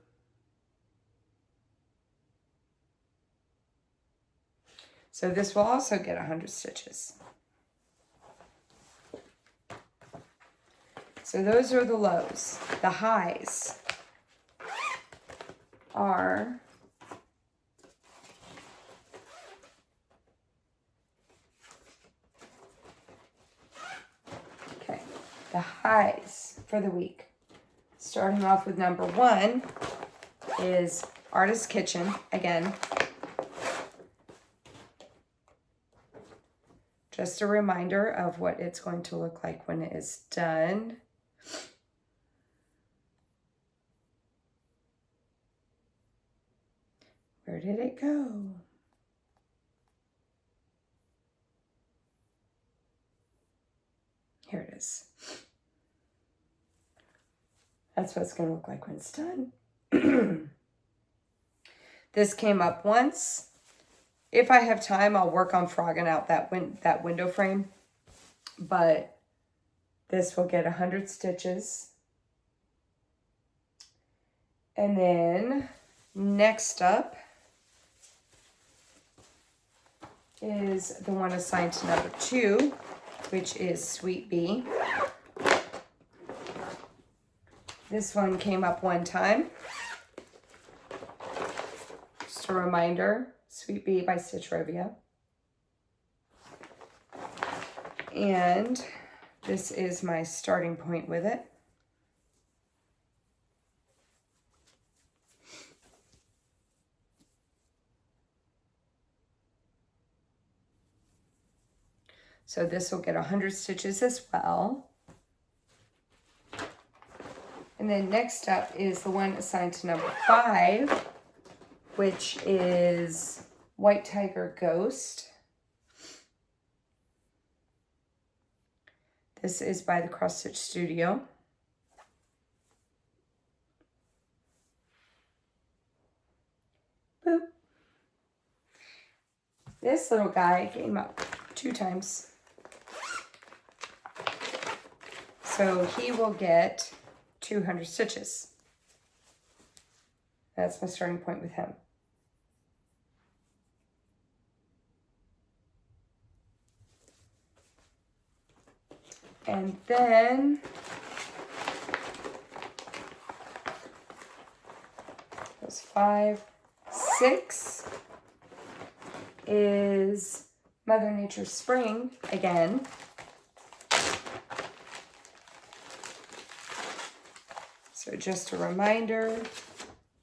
So this will also get 100 stitches. So those are the lows. The highs are the highs for the week. Starting off with number 1 is Artist Kitchen again. Just a reminder of what it's going to look like when it is done. Where did it go? Here it is. That's what it's going to look like when it's done. This came up once. If I have time, I'll work on frogging out that window frame. But this will get 100 stitches. And then next up is the one assigned to number 2, which is Sweet Bee. This one came up one time. Just a reminder, Sweet Bee by Stitch Rovia. And this is my starting point with it. So this will get 100 stitches as well. And then next up is the one assigned to number 5, which is White Tiger Ghost. This is by the Cross Stitch Studio. Boop. This little guy came up 2 times. So he will get 200 stitches. That's my starting point with him. And then that's 5, 6 is Mother Nature's Spring again. So just a reminder,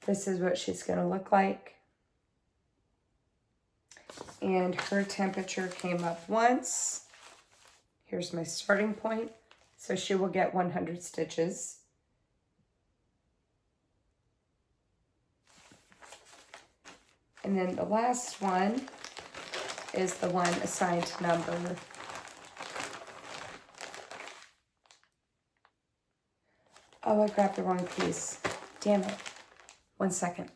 this is what she's going to look like. And her temperature came up once. Here's my starting point. So she will get 100 stitches. And then the last one is the one assigned to number 'Oh, I grabbed the wrong piece. Damn it. 1 second.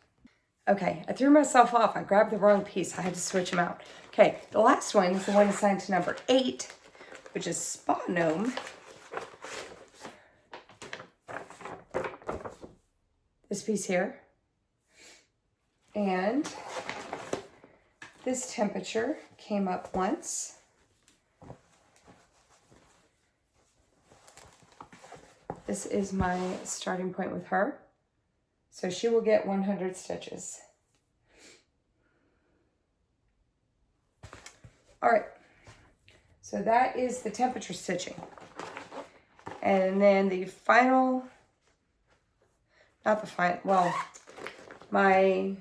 Okay, I threw myself off. I grabbed the wrong piece. I had to switch them out. Okay, the last one is the one assigned to number 8, which is Spa Gnome. This piece here. And this temperature came up once. This is my starting point with her. So she will get 100 stitches. All right. So that is the temperature stitching. And then the final, not the final, well, I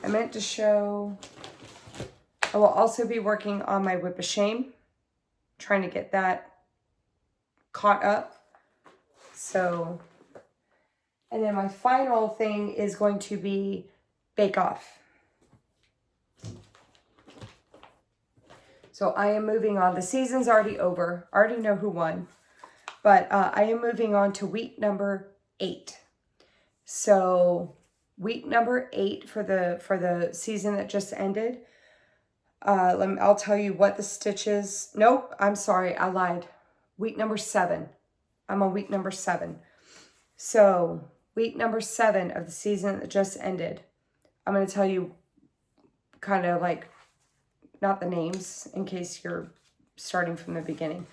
meant to show, I will also be working on my Whip of Shame, trying to get that caught up. So, and then my final thing is going to be Bake Off. So I am moving on. The season's already over. I already know who won. But I am moving on to week number 8. So week number 8 for the season that just ended. I'll tell you what the stitches. Nope, I'm sorry, I lied. Week number 7. I'm on week number 7. So week number 7 of the season that just ended. I'm going to tell you kind of like, not the names in case you're starting from the beginning.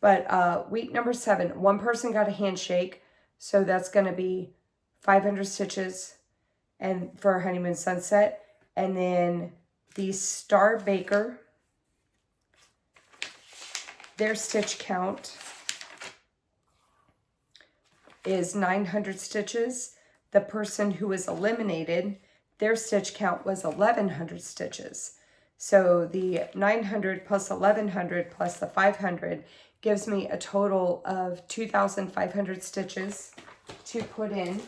But week number 7, one person got a handshake. So that's going to be 500 stitches and for Honeymoon Sunset. And then the Star Baker their stitch count is 900 stitches. The person who was eliminated, their stitch count was 1100 stitches. So the 900 plus 1100 plus the 500 gives me a total of 2,500 stitches to put in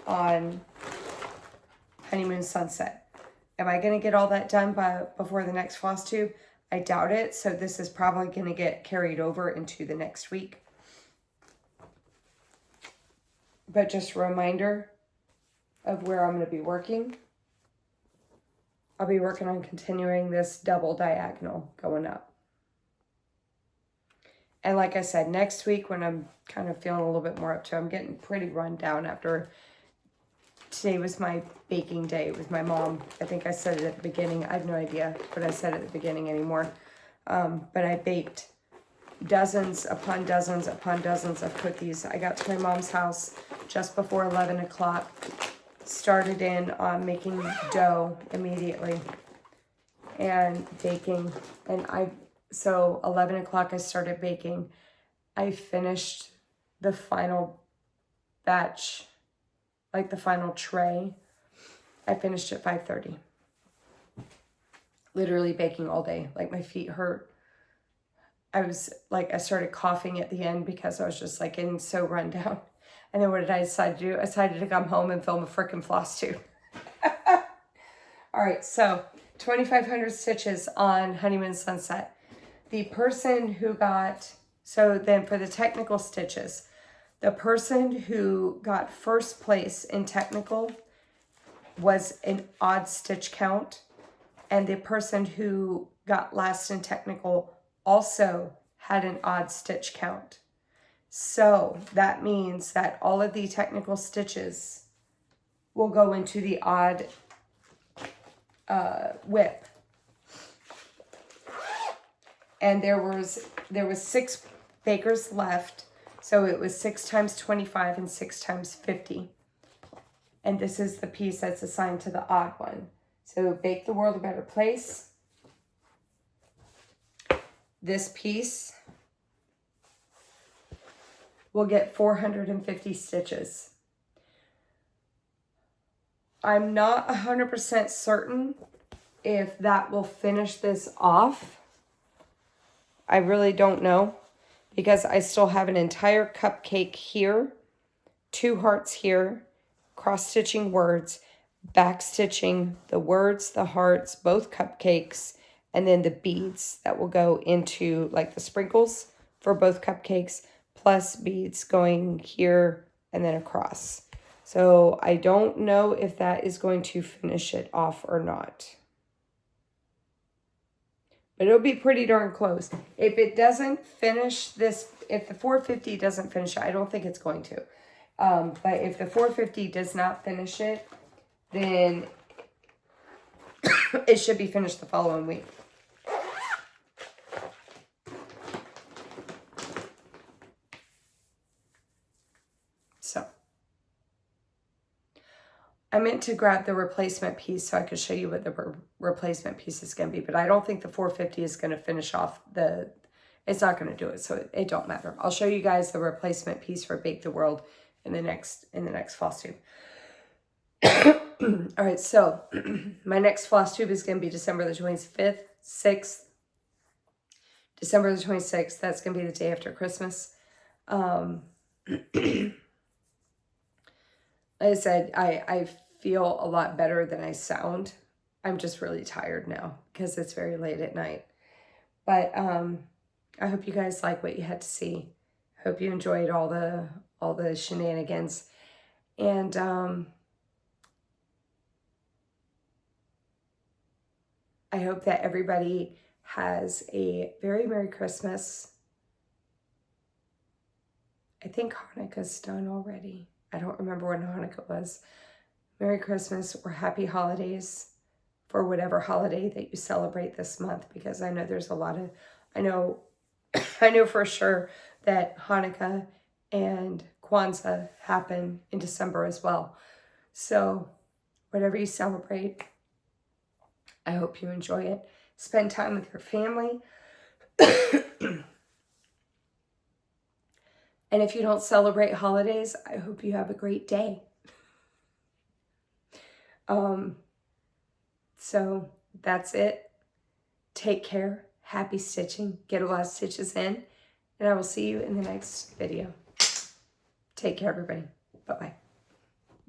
on Honeymoon Sunset. Am I going to get all that done before the next Flosstube? I doubt it. So this is probably going to get carried over into the next week. But just a reminder of where I'm going to be working. I'll be working on continuing this double diagonal going up. And like I said, next week when I'm kind of feeling a little bit more up to it, I'm getting pretty run down after today was my baking day with my mom. I think I said it at the beginning. I have no idea what I said at the beginning anymore. But I baked dozens upon dozens upon dozens of cookies. I got to my mom's house just before 11 o'clock. Started in on making dough immediately and baking. And so 11 o'clock I started baking. I finished the final batch, like the final tray. I finished at 5:30. Literally baking all day. Like my feet hurt. I started coughing at the end because I was just like getting so run down. And then what did I decide to do? I decided to come home and film a freaking Flosstube. All right, so 2,500 stitches on Honeymoon Sunset. The person who got, so then for the technical stitches, the person who got first place in technical was an odd stitch count. And the person who got last in technical also had an odd stitch count. So that means that all of the technical stitches will go into the odd whip. And there was 6 bakers left. So it was 6 times 25 and 6 times 50. And this is the piece that's assigned to the odd one. So Bake the World a Better Place. This piece will get 450 stitches. I'm not 100% certain if that will finish this off. I really don't know because I still have an entire cupcake here, 2 hearts here, cross-stitching words, back-stitching the words, the hearts, both cupcakes, and then the beads that will go into like the sprinkles for both cupcakes, plus beads going here and then across. So I don't know if that is going to finish it off or not. But it'll be pretty darn close. If it doesn't finish this, if the 450 doesn't finish it, I don't think it's going to. But if the 450 does not finish it, then it should be finished the following week. So I meant to grab the replacement piece so I could show you what the replacement piece is going to be, but I don't think the 450 is going to finish off it's not going to do it, so it don't matter. I'll show you guys the replacement piece for Bake the World in the next Flosstube. All right, so my next Flosstube is going to be December the 25th, 6th. December the 26th, that's going to be the day after Christmas. Like I said, I feel a lot better than I sound. I'm just really tired now because it's very late at night. But I hope you guys like what you had to see. Hope you enjoyed all the shenanigans. And I hope that everybody has a very Merry Christmas. I think Hanukkah's done already. I don't remember when Hanukkah was. Merry Christmas or Happy Holidays for whatever holiday that you celebrate this month, because I know there's a lot of, I know for sure that Hanukkah and Kwanzaa happen in December as well. So whatever you celebrate, I hope you enjoy it. Spend time with your family. And if you don't celebrate holidays, I hope you have a great day. So that's it. Take care. Happy stitching. Get a lot of stitches in. And I will see you in the next video. Take care, everybody. Bye-bye.